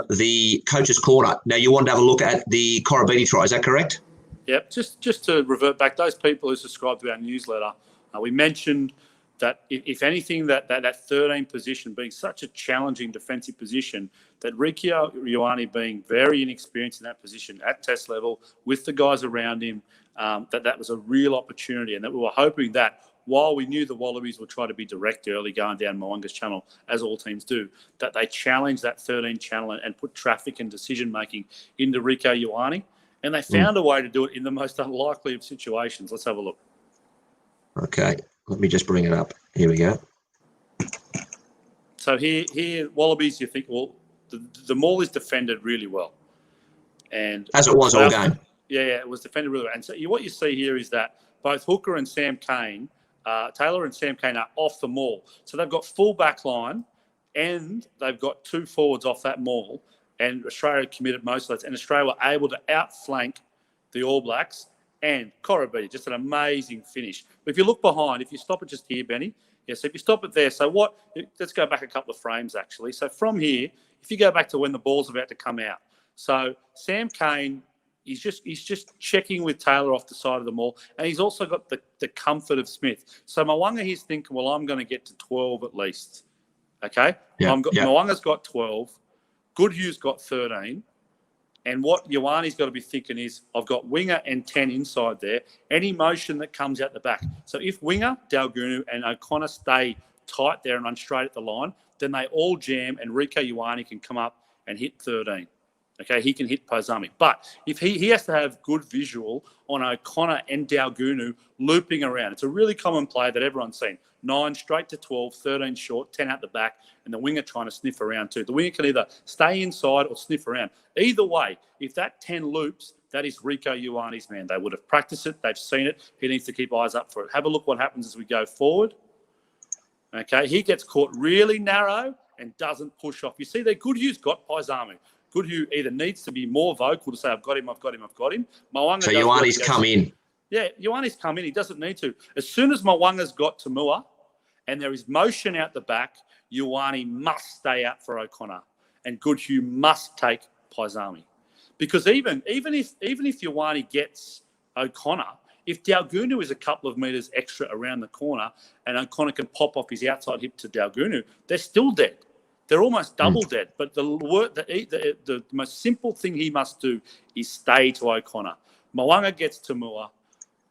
S1: the coach's corner. Now, you wanted to have a look at the Korobidi try. Is that correct?
S2: Yep. Just to revert back, those people who subscribe to our newsletter, we mentioned that if anything, that 13 position being such a challenging defensive position, that Ricky Ioane being very inexperienced in that position at test level with the guys around him, that was a real opportunity, and that we were hoping that while we knew the Wallabies would try to be direct early going down Mo'unga's channel, as all teams do, that they challenge that 13 channel and put traffic and decision-making into Rico Ioane. And they found a way to do it in the most unlikely of situations. Let's have a look.
S1: Okay, let me just bring it up. Here we go.
S2: So here, Wallabies, you think, well, the maul is defended really well. And
S1: as it was all game.
S2: Yeah, it was defended really well. And so what you see here is that both Hooker and Sam Cane, Taylor and Sam Cane are off the maul. So they've got full back line and they've got two forwards off that maul. And Australia committed most of that. And Australia were able to outflank the All Blacks and Korobidi. Just an amazing finish. But if you look behind, if you stop it just here, Benny. Yeah, so if you stop it there, let's go back a couple of frames, actually. So from here, if you go back to when the ball's about to come out. So Sam Cane, he's just checking with Taylor off the side of the maul. And he's also got the comfort of Smith. So Mo'unga, he's thinking, well, I'm going to get to 12 at least. Okay? Mo'unga's got 12. Goodhue's got 13. And what Ioane's got to be thinking is, I've got Winger and 10 inside there. Any motion that comes out the back. So if Winger, Dalgunu, and O'Connor stay tight there and run straight at the line, then they all jam and Rico Ioane can come up and hit 13. Okay, he can hit Paisami. But if he has to have good visual on O'Connor and Dalgunu looping around. It's a really common play that everyone's seen. 9 straight to 12, 13 short, 10 out the back, and the winger trying to sniff around too. The winger can either stay inside or sniff around. Either way, if that 10 loops, that is Rico Ioane's man. They would have practiced it. They've seen it. He needs to keep eyes up for it. Have a look what happens as we go forward. Okay, he gets caught really narrow and doesn't push off. You see that Goodhue's got Paisami. Goodhue either needs to be more vocal to say, I've got him. Mo'unga
S1: so Ioane's come in.
S2: Yeah, Ioane's come in. He doesn't need to. As soon as Mo'unga's got to Mua and there is motion out the back, Ioane must stay out for O'Connor and Goodhue must take Paisami. Because even if Ioane gets O'Connor, if Dalgunu is a couple of metres extra around the corner and O'Connor can pop off his outside hip to Dalgunu, they're still dead. They're almost double dead. But the most simple thing he must do is stay to O'Connor. Mo'unga gets to Mua.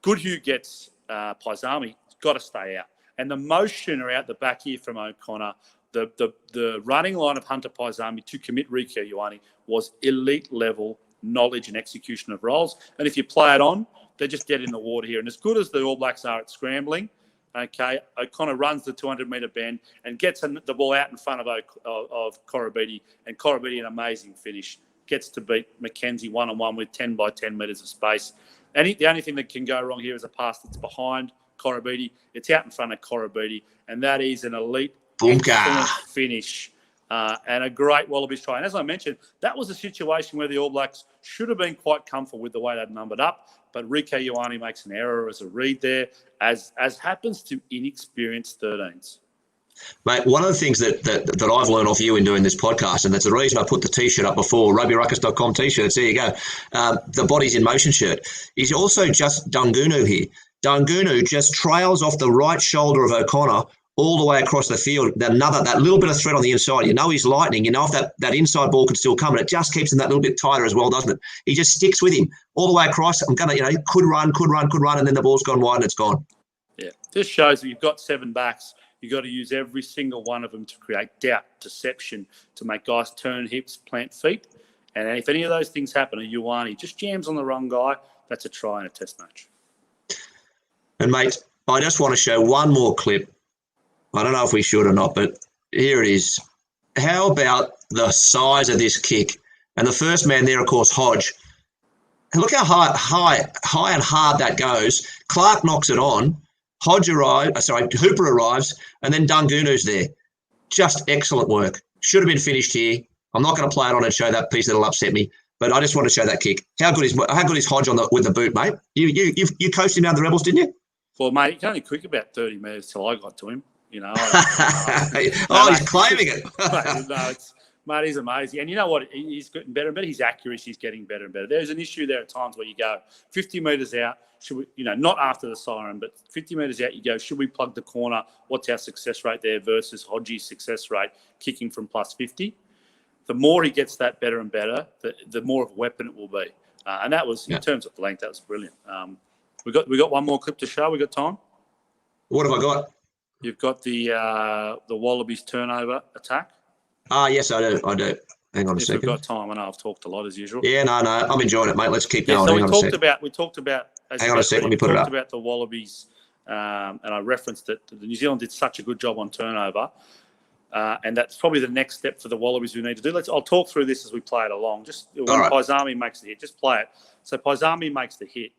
S2: Goodhue gets Paisami, got to stay out. And the motion out the back here from O'Connor, the running line of Hunter Paisami to commit Rieko Ioane was elite level knowledge and execution of roles. And if you play it on, they're just dead in the water here. And as good as the All Blacks are at scrambling, okay, O'Connor runs the 200-metre bend and gets the ball out in front of Korobidi, and Korobidi, an amazing finish, gets to beat Mackenzie one-on-one with 10 by 10 metres of space. And the only thing that can go wrong here is a pass that's behind Korobidi. It's out in front of Korobidi, and that is an elite, excellent finish and a great Wallabies try. And as I mentioned, that was a situation where the All Blacks should have been quite comfortable with the way they'd numbered up, but Rieko Ioane makes an error as a read there, as happens to inexperienced 13s.
S1: Mate, one of the things that I've learned off you in doing this podcast, and that's the reason I put the T-shirt up before, rugbyruckus.com T-shirts, there you go, the Bodies in Motion shirt, is also just Dungunu here. Dungunu just trails off the right shoulder of O'Connor all the way across the field. That little bit of threat on the inside. You know he's lightning. You know if that inside ball could still come, and it just keeps him that little bit tighter as well, doesn't it? He just sticks with him all the way across. Could run, and then the ball's gone wide and it's gone.
S2: Yeah, this shows that you've got 7 backs. You've got to use every single one of them to create doubt, deception, to make guys turn hips, plant feet. And if any of those things happen, a Ioane just jams on the wrong guy, that's a try in a test match.
S1: And, mate, I just want to show one more clip. I don't know if we should or not, but here it is. How about the size of this kick? And the first man there, of course, Hodge. And look how high and hard that goes. Clark knocks it on. Hooper arrives, and then Dungunu's there. Just excellent work. Should have been finished here. I'm not going to play it on and show that piece that'll upset me, but I just want to show that kick. How good is Hodge with the boot, mate? You coached him down the Rebels, didn't you?
S2: Well, mate, he can only quick about 30 metres till I got to him. He's
S1: claiming it.
S2: Mate, he's amazing. And you know what? He's getting better and better. His accuracy is getting better and better. There's an issue there at times where you go 50 metres out. Should we, not after the siren, but 50 metres out, you go, should we plug the corner? What's our success rate there versus Hodgie's success rate kicking from plus 50? The more he gets that better and better, the more of a weapon it will be. And that was, in terms of length, that was brilliant. We got one more clip to show. We got time?
S1: What have I got?
S2: You've got the Wallabies turnover attack.
S1: Yes, I do. Hang on a second.
S2: We've got time. I know I've talked a lot as usual.
S1: Yeah, no, I'm enjoying it, mate. Let's keep going.
S2: So we talked about.
S1: Hang on a second. Let me put it up.
S2: About the Wallabies, and I referenced that the New Zealand did such a good job on turnover, and that's probably the next step for the Wallabies we need to do. I'll talk through this as we play it along. Just when Paisami makes the hit, just play it. So Paisami makes the hit,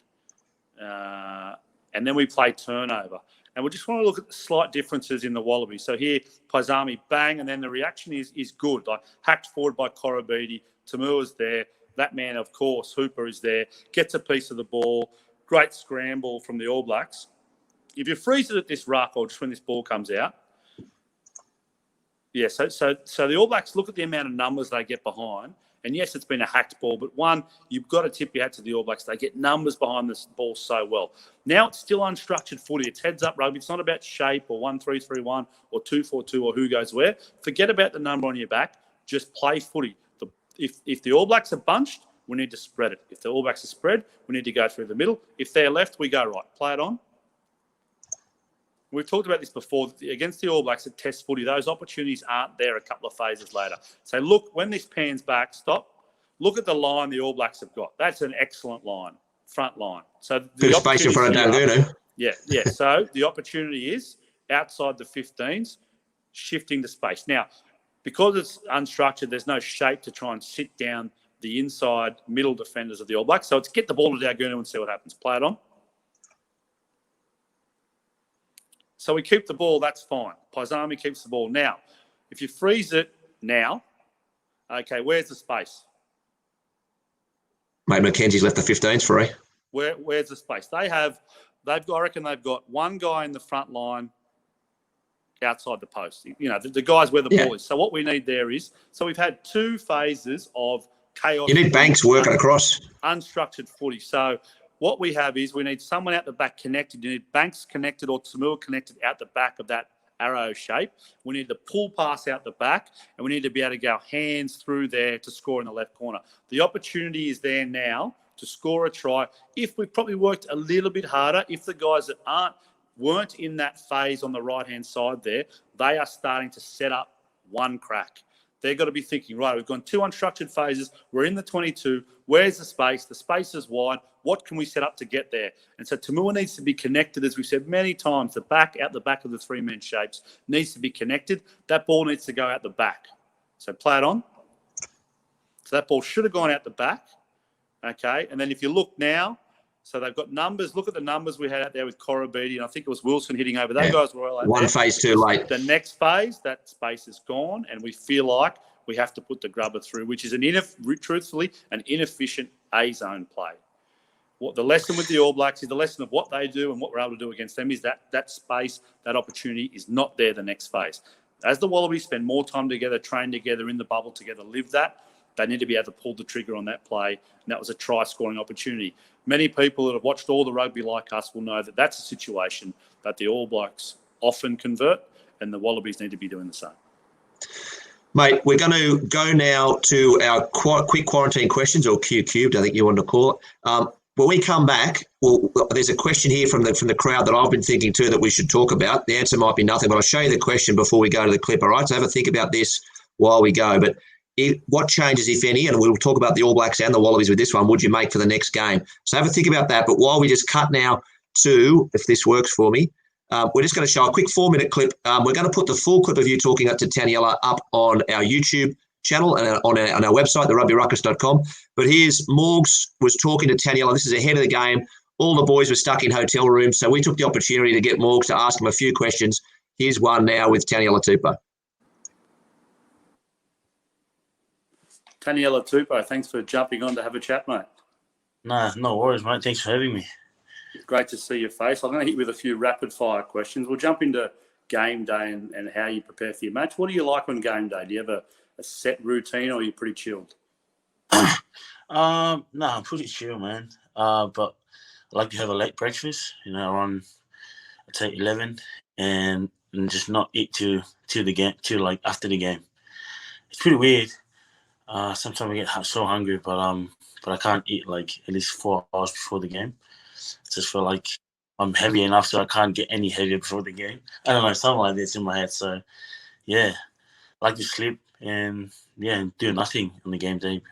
S2: and then we play turnover. And we just want to look at the slight differences in the Wallabies. So here, Paisami, bang, and then the reaction is good. Like hacked forward by Korobidi, Tamua's there. That man, of course, Hooper is there, gets a piece of the ball. Great scramble from the All Blacks. If you freeze it at this ruck or just when this ball comes out, yeah, so the All Blacks look at the amount of numbers they get behind. And yes, it's been a hacked ball, but one, you've got to tip your hat to the All Blacks. They get numbers behind this ball so well. Now it's still unstructured footy. It's heads-up rugby. It's not about shape or 1-3-3-1 or 2-4-2 or who goes where. Forget about the number on your back. Just play footy. If the All Blacks are bunched, we need to spread it. If the All Blacks are spread, we need to go through the middle. If they're left, we go right. Play it on. We've talked about this before. Against the All Blacks at Test footy, those opportunities aren't there a couple of phases later. So look, when this pans back, stop. Look at the line the All Blacks have got. That's an excellent line, front line. So the
S1: space in front of Dungunu.
S2: Yeah. So the opportunity is outside the 15s, shifting the space. Now, because it's unstructured, there's no shape to try and sit down the inside middle defenders of the All Blacks. So it's get the ball to Dungunu and see what happens. Play it on. So we keep the ball, that's fine. Paisami keeps the ball. Now, if you freeze it now, okay, where's the space?
S1: Mate, Mackenzie's left the 15s free.
S2: Where's the space? I reckon they've got one guy in the front line outside the post. The guys where the ball is. So what we need there is, so we've had 2 phases of chaos.
S1: You need Banks working across.
S2: Unstructured footy. So what we have is we need someone out the back connected. You need Banks connected or Tamua connected out the back of that arrow shape. We need to pull pass out the back, and we need to be able to go hands through there to score in the left corner. The opportunity is there now to score a try. If we probably worked a little bit harder, if the guys that weren't in that phase on the right-hand side there, they are starting to set up one crack. They've got to be thinking, right, we've gone 2 unstructured phases. We're in the 22. Where's the space? The space is wide. What can we set up to get there? And so Tamua needs to be connected, as we've said many times. The back, out the back of the 3-man shapes, needs to be connected. That ball needs to go out the back. So play it on. So that ball should have gone out the back. Okay. And then if you look now, so they've got numbers. Look at the numbers we had out there with Corabidi, and I think it was Wilson hitting over. Those guys were all out
S1: one
S2: there.
S1: phase too late.
S2: The next phase, that space is gone, and we feel like we have to put the grubber through, which is truthfully an inefficient A-zone play. What the lesson with the All Blacks is, the lesson of what they do and what we're able to do against them is that space, that opportunity is not there the next phase. As the Wallabies spend more time together, train together, in the bubble together, live that, they need to be able to pull the trigger on that play, and that was a try-scoring opportunity. Many people that have watched all the rugby like us will know that that's a situation that the All Blacks often convert, and the Wallabies need to be doing the same.
S1: Mate, we're going to go now to our quick quarantine questions, or Q Cubed, I think you want to call it. When we come back, there's a question here from the crowd that I've been thinking too that we should talk about. The answer might be nothing, but I'll show you the question before we go to the clip, all right? So have a think about this while we go. But what changes, if any, and we'll talk about the All Blacks and the Wallabies with this one, would you make for the next game? So have a think about that. But while we just cut now to, if this works for me, we're just going to show a quick 4-minute clip. We're going to put the full clip of you talking to Taniela up on our YouTube channel and on our website, therugbyruckus.com. But here's Morgs was talking to Taniela. This is ahead of the game. All the boys were stuck in hotel rooms, so we took the opportunity to get Morgs to ask him a few questions. Here's one now with Taniela Tupou.
S2: Taniela Tupou, thanks for jumping on to have a chat, mate.
S3: Nah, no worries, mate. Thanks for having me.
S2: Great to see your face. I'm going to hit you with a few rapid-fire questions. We'll jump into game day and how you prepare for your match. What do you like on game day? Do you have a set routine, or are you pretty chilled?
S3: No, I'm pretty chill, man. But I like to have a late breakfast, around, I'd say 11, and just not eat to the game, like after the game. It's pretty weird. Sometimes I get so hungry, but I can't eat like at least 4 hours before the game. I just feel like I'm heavy enough, so I can't get any heavier before the game. I don't know, something like this in my head. So, yeah, I like to sleep and do nothing on the game day.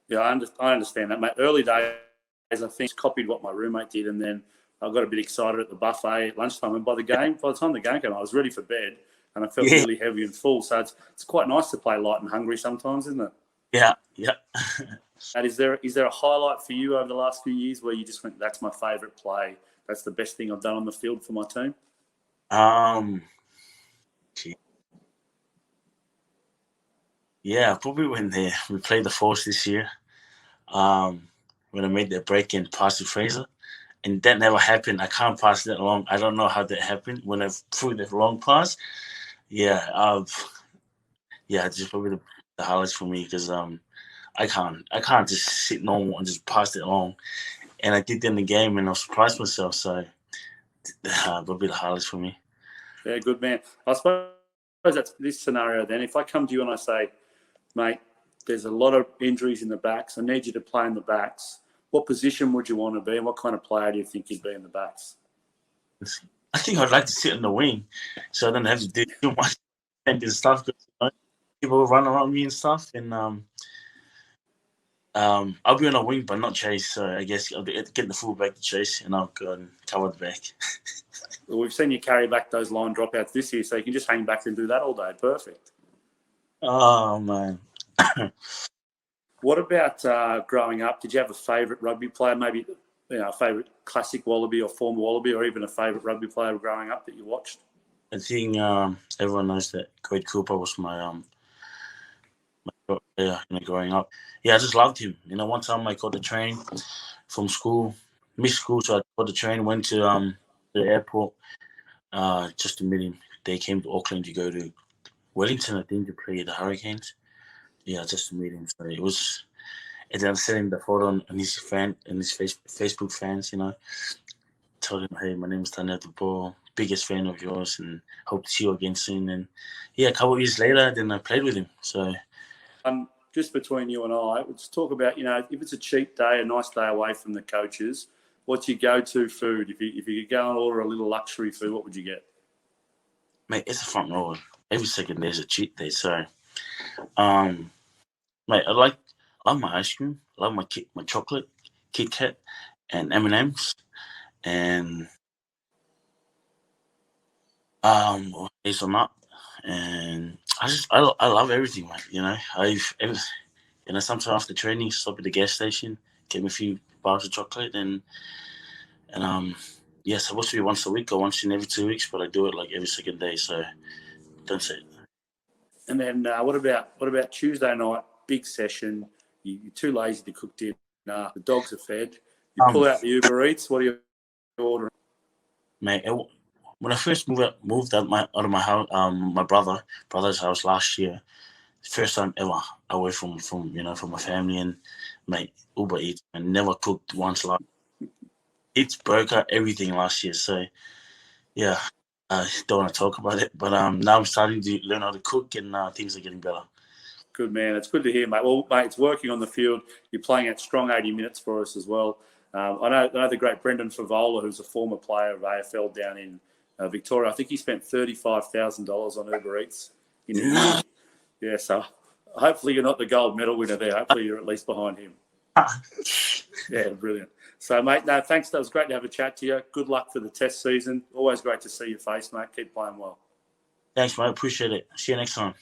S2: Yeah, I understand that, mate. Early days, I think, copied what my roommate did, and then I got a bit excited at the buffet at lunchtime. And by the time the game came, I was ready for bed, and I felt really heavy and full. So it's quite nice to play light and hungry sometimes, isn't it?
S3: Yeah.
S2: And is there a highlight for you over the last few years where you just went, that's my favourite play, that's the best thing I've done on the field for my team?
S3: Yeah, probably when we played the Force this year, when I made that break and passed to Fraser, and that never happened. I can't pass that long. I don't know how that happened when I threw the long pass. Just probably the highlights for me, because I can't just sit normal and just pass it long. And I did that in the game, and I surprised myself. So probably the highlights for me.
S2: Yeah, good man. I suppose that's this scenario then. If I come to you and I say, mate, there's a lot of injuries in the backs, I need you to play in the backs, what position would you want to be, and what kind of player do you think you'd be in the backs?
S3: I think I'd like to sit in the wing, so I don't have to do too much and stuff. People run around me and stuff, and I'll be on a wing but not chase. So I guess I'll get the fullback to chase, and I'll go and cover the back.
S2: Well, we've seen you carry back those line dropouts this year, so you can just hang back and do that all day. Perfect.
S3: Oh man.
S2: What about growing up? Did you have a favourite rugby player, maybe a favourite classic Wallaby or former Wallaby, or even a favourite rugby player growing up that you watched?
S3: I think everyone knows that Quade Cooper was my player growing up. Yeah, I just loved him. One time I caught the train from school, missed school, so I caught the train, went to the airport just to meet him. They came to Auckland to go to Wellington, I think, to play the Hurricanes. Yeah, just to meet him. So it was, and then sending the photo on his Facebook fans, told him, hey, my name is Taniela Tupou, biggest fan of yours, and hope to see you again soon. And yeah, a couple of years later, then I played with him. So
S2: just between you and I, let's talk about, if it's a cheap day, a nice day away from the coaches, what's your go-to food? If you could go and order a little luxury food, what would you get?
S3: Mate, it's a front row. Every second day's a cheat day. So, mate, I like my ice cream. I love my chocolate, Kit Kat, and M&Ms, and hazelnut. And I love everything, mate. Sometimes after training, stop at the gas station, get me a few bars of chocolate, and supposed to be once a week or once in every 2 weeks, but I do it like every second day. So that's it.
S2: And then what about Tuesday night, big session? You're too lazy to cook dinner. The dogs are fed. You pull out the Uber Eats. What are you ordering?
S3: Mate, when I first moved out of my house, my brother's house last year, first time ever away from my family, and mate, Uber Eats, and never cooked once. Like it's burger everything last year. So yeah, I don't want to talk about it, but now I'm starting to learn how to cook, and things are getting better.
S2: Good, man. It's good to hear, mate. Well, mate, it's working on the field. You're playing at strong 80 minutes for us as well. I know the great Brendan Favola, who's a former player of AFL down in Victoria. I think he spent $35,000 on Uber Eats. Yeah, so hopefully you're not the gold medal winner there. Hopefully you're at least behind him. Yeah, brilliant. So, mate, no, thanks. That was great to have a chat to you. Good luck for the test season. Always great to see your face, mate. Keep playing well.
S3: Thanks, mate. Appreciate it. See you next time.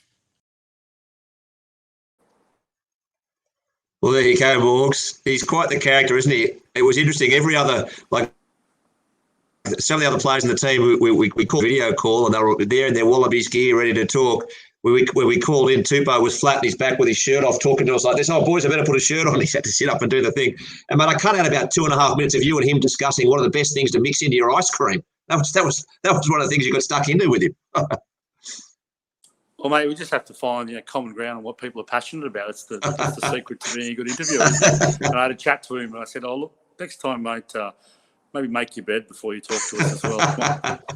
S1: Well, there you go, Morgs. He's quite the character, isn't he? It was interesting. Every other, like some of the other players in the team, we called video call, and they were there in their Wallabies gear, ready to talk. Where we called in, Tupou was flat on his back with his shirt off, talking to us like this. Oh, boys, I better put a shirt on. He had to sit up and do the thing. And mate, I cut out about 2.5 minutes of you and him discussing what are the best things to mix into your ice cream. That was one of the things you got stuck into with him.
S2: Well, mate, we just have to find common ground on what people are passionate about. That's the secret to being a good interviewer. And I had a chat to him, and I said, "Oh, look, next time, mate, maybe make your bed before you talk to us as well.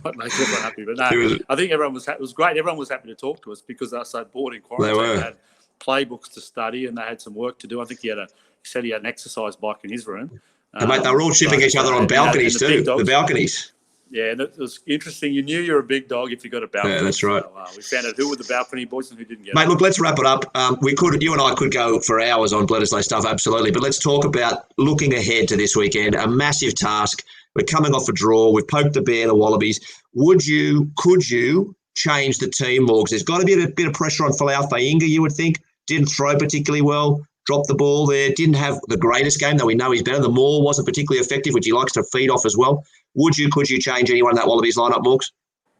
S2: Might make everyone happy." But no, I think everyone was happy. It was great. Everyone was happy to talk to us because they were so bored in quarantine. They had playbooks to study and they had some work to do. I think he said he had an exercise bike in his room.
S1: Mate, they were all shipping each other on balconies too. The balconies.
S2: Yeah, and it was interesting. You knew you're a big dog if you got a balcony.
S1: Yeah, that's right.
S2: So, we found out who were the balcony boys and who didn't get it.
S1: Mate, look, let's wrap it up. You and I could go for hours on Bledisloe stuff, absolutely. But let's talk about looking ahead to this weekend. A massive task. We're coming off a draw. We've poked the bear, the Wallabies. Could you change the team, Morgs? There's got to be a bit of pressure on Folau Fainga, you would think. Didn't throw particularly well. Dropped the ball there. Didn't have the greatest game, though we know he's better. The maul wasn't particularly effective, which he likes to feed off as well. Could you change anyone in that Wallabies lineup, Morgs?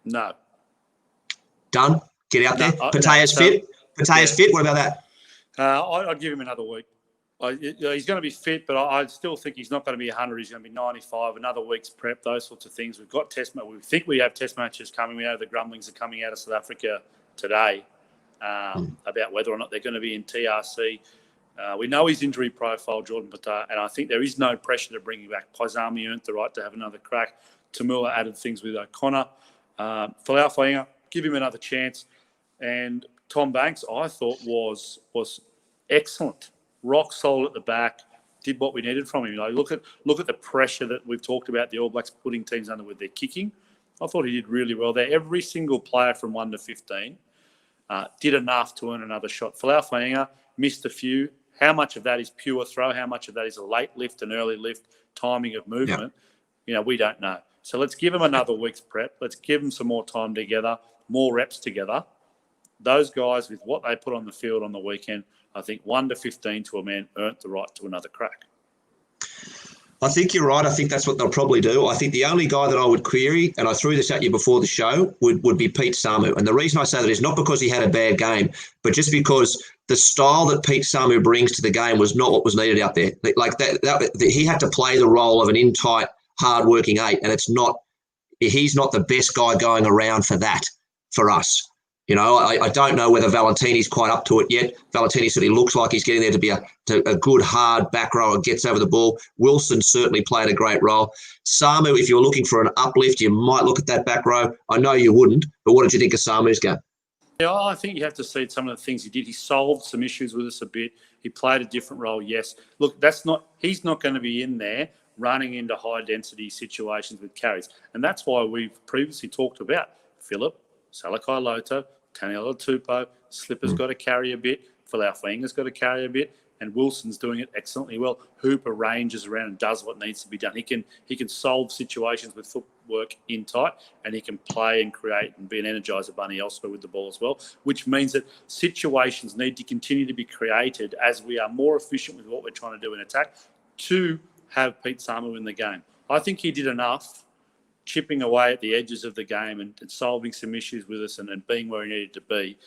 S2: No.
S1: Done? Get out there. Patea's fit? Patea's fit? What about that?
S2: I'd give him another week. He's going to be fit, but I still think he's not going to be 100. He's going to be 95. Another week's prep, those sorts of things. We've got we think we have test matches coming. We know the grumblings are coming out of South Africa today about whether or not they're going to be in TRC. We know his injury profile, Jordan Patea, and I think there is no pressure to bring him back. Paisami earned the right to have another crack. Tamua added things with O'Connor. Folau Fainga, give him another chance. And Tom Banks, I thought, was excellent. Rock solid at the back, did what we needed from him. Look at the pressure that we've talked about the All Blacks putting teams under with their kicking. I thought he did really well there. Every single player from 1 to 15 did enough to earn another shot. Folau Fainga missed a few. How much of that is pure throw? How much of that is a late lift, an early lift, timing of movement? Yeah. We don't know. So let's give him another week's prep. Let's give him some more time together, more reps together. Those guys, with what they put on the field on the weekend, I think 1 to 15 to a man earned the right to another crack.
S1: I think you're right. I think that's what they'll probably do. I think the only guy that I would query, and I threw this at you before the show, would be Pete Samu. And the reason I say that is not because he had a bad game, but just because the style that Pete Samu brings to the game was not what was needed out there. Like that he had to play the role of an in-tight, hard-working 8, and he's not the best guy going around for that for us. I don't know whether Valentini's quite up to it yet. Valentini certainly looks like he's getting there to be a good, hard back rower, gets over the ball. Wilson certainly played a great role. Samu, if you're looking for an uplift, you might look at that back row. I know you wouldn't, but what did you think of Samu's game?
S2: Yeah, I think you have to see some of the things he did. He solved some issues with us a bit. He played a different role, yes. Look, he's not going to be in there running into high-density situations with carries. And that's why we've previously talked about Phillip, Salakai-Loto, Taniela Tupou, Slipper's got to carry a bit, Falaufainga's got to carry a bit, and Wilson's doing it excellently well. Hooper ranges around and does what needs to be done. He can solve situations with footwork in tight, and he can play and create and be an energizer bunny elsewhere with the ball as well, which means that situations need to continue to be created as we are more efficient with what we're trying to do in attack to have Pete Samu in the game. I think he did enough chipping away at the edges of the game and solving some issues with us and being where he needed to be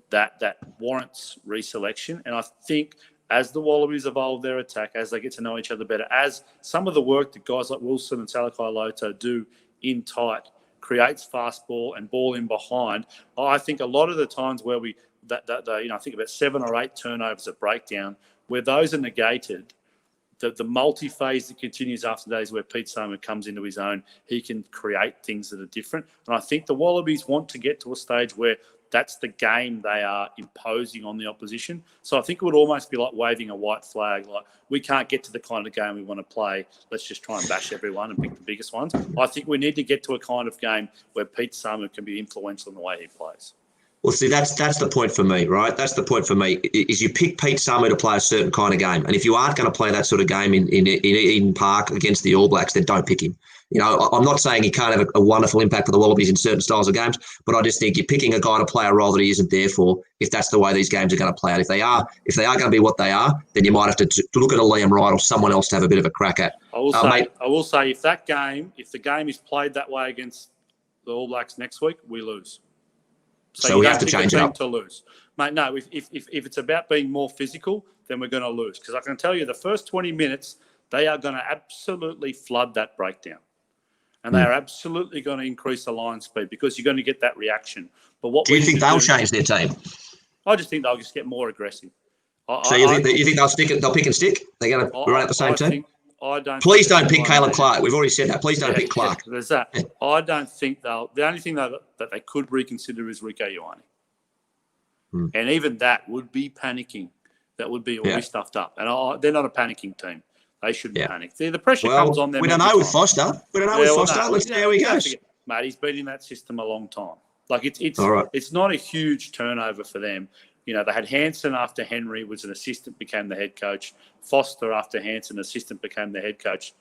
S2: that warrants reselection. And I think as the Wallabies evolve their attack, as they get to know each other better, as some of the work that guys like Wilson and Salakai-Loto do in tight creates fast ball and ball in behind, I think a lot of the times where I think about 7 or 8 turnovers at breakdown, where those are negated, the multi-phase that continues after days where Pete Samu comes into his own, he can create things that are different. And I think the Wallabies want to get to a stage where that's the game they are imposing on the opposition. So I think it would almost be like waving a white flag, like we can't get to the kind of game we want to play. Let's just try and bash everyone and pick the biggest ones. I think we need to get to a kind of game where Pete Samu can be influential in the way he plays.
S1: Well, see, that's the point for me, right? That's the point for me, is you pick Pete Samu to play a certain kind of game. And if you aren't going to play that sort of game in Eden Park against the All Blacks, then don't pick him. You know, I'm not saying he can't have a wonderful impact for the Wallabies in certain styles of games, but I just think you're picking a guy to play a role that he isn't there for if that's the way these games are going to play out. If they are going to be what they are, then you might have to look at a Liam Wright or someone else to have a bit of a crack at.
S2: I will say if the game is played that way against the All Blacks next week, we lose.
S1: So we have to change it up.
S2: To lose. Mate, no, if it's about being more physical, then we're going to lose. Because I can tell you the first 20 minutes, they are going to absolutely flood that breakdown. And they are absolutely going to increase the line speed because you're going to get that reaction. But what
S1: do you think they'll change their team?
S2: I just think they'll just get more aggressive.
S1: You think they'll pick and stick? They're going to run at the same team? Please don't pick Caleb Clark. We've already said that. Please don't pick Clark.
S2: There's that. I don't think they'll. The only thing that they could reconsider is Rico Ioane. And even that would be panicking. That would be already stuffed up. And they're not a panicking team. They shouldn't panic. The pressure comes on them.
S1: We don't know with Foster. Let's see how he goes.
S2: Mate, he's been in that system a long time. Like it's not a huge turnover for them. You know, they had Hansen after Henry was an assistant, became the head coach. Foster after Hansen, assistant, became the head coach.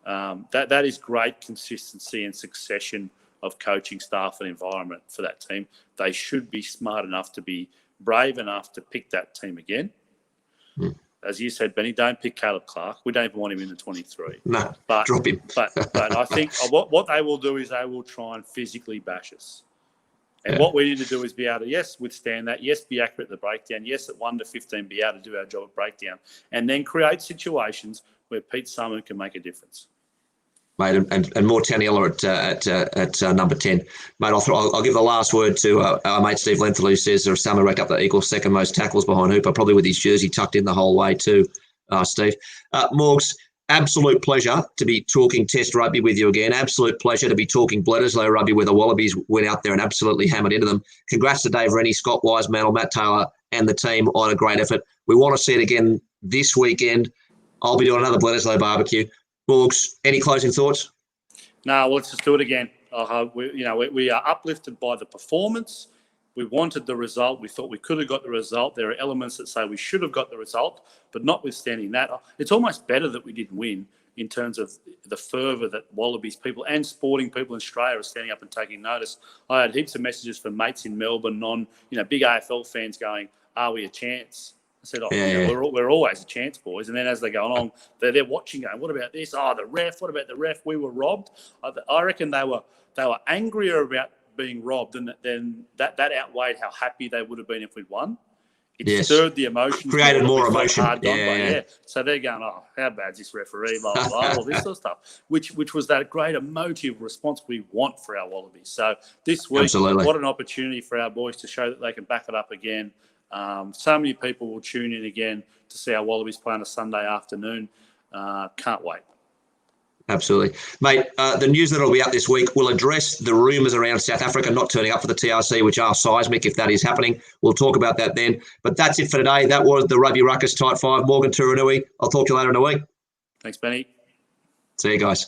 S2: That is great consistency and succession of coaching staff and environment for that team. They should be smart enough to be brave enough to pick that team again. As you said, Benny, don't pick Caleb Clark. We don't even want him in the 23.
S1: No, drop him.
S2: But I think what they will do is they will try and physically bash us. And what we need to do is be able to, yes, withstand that. Yes, be accurate at the breakdown. Yes, at 1 to 15, be able to do our job at breakdown. And then create situations where Pete Samu can make a difference.
S1: Mate, and more Taniela at number 10. Mate, I'll give the last word to our mate Steve Lenthal, who says Samu racked up the equal second most tackles behind Hooper, probably with his jersey tucked in the whole way too, Steve. Morgs, absolute pleasure to be talking Test rugby with you again. Absolute pleasure to be talking Bledisloe rugby where the Wallabies went out there and absolutely hammered into them. Congrats to Dave Rennie, Scott Wiseman, Matt Taylor and the team on a great effort. We want to see it again this weekend. I'll be doing another Bledisloe barbecue. Morgs, any closing thoughts?
S2: No, let's just do it again. We are uplifted by the performance. We wanted the result. We thought we could have got the result. There are elements that say we should have got the result, but notwithstanding that, it's almost better that we didn't win in terms of the fervour that Wallabies people and sporting people in Australia are standing up and taking notice. I had heaps of messages from mates in Melbourne, big AFL fans going, "Are we a chance?" I said, we're always a chance, boys. And then as they go along, they're watching, going, "What about this? Oh, the ref. What about the ref? We were robbed." I reckon they were angrier about being robbed, and then that outweighed how happy they would have been if we'd won. It stirred the emotions.
S1: Created more emotion.
S2: So they're going, "Oh, how bad's this referee?" Blah, blah, blah, all this sort of stuff, which was that great emotive response we want for our Wallabies. So this week, what an opportunity for our boys to show that they can back it up again. So many people will tune in again to see our Wallabies play on a Sunday afternoon. Can't wait.
S1: Absolutely. Mate, the newsletter will be out this week. We'll address the rumours around South Africa not turning up for the TRC, which are seismic if that is happening. We'll talk about that then. But that's it for today. That was the Rugby Ruckus Tight 5. Morgan Turinui. I'll talk to you later in the week.
S2: Thanks, Benny.
S1: See you guys.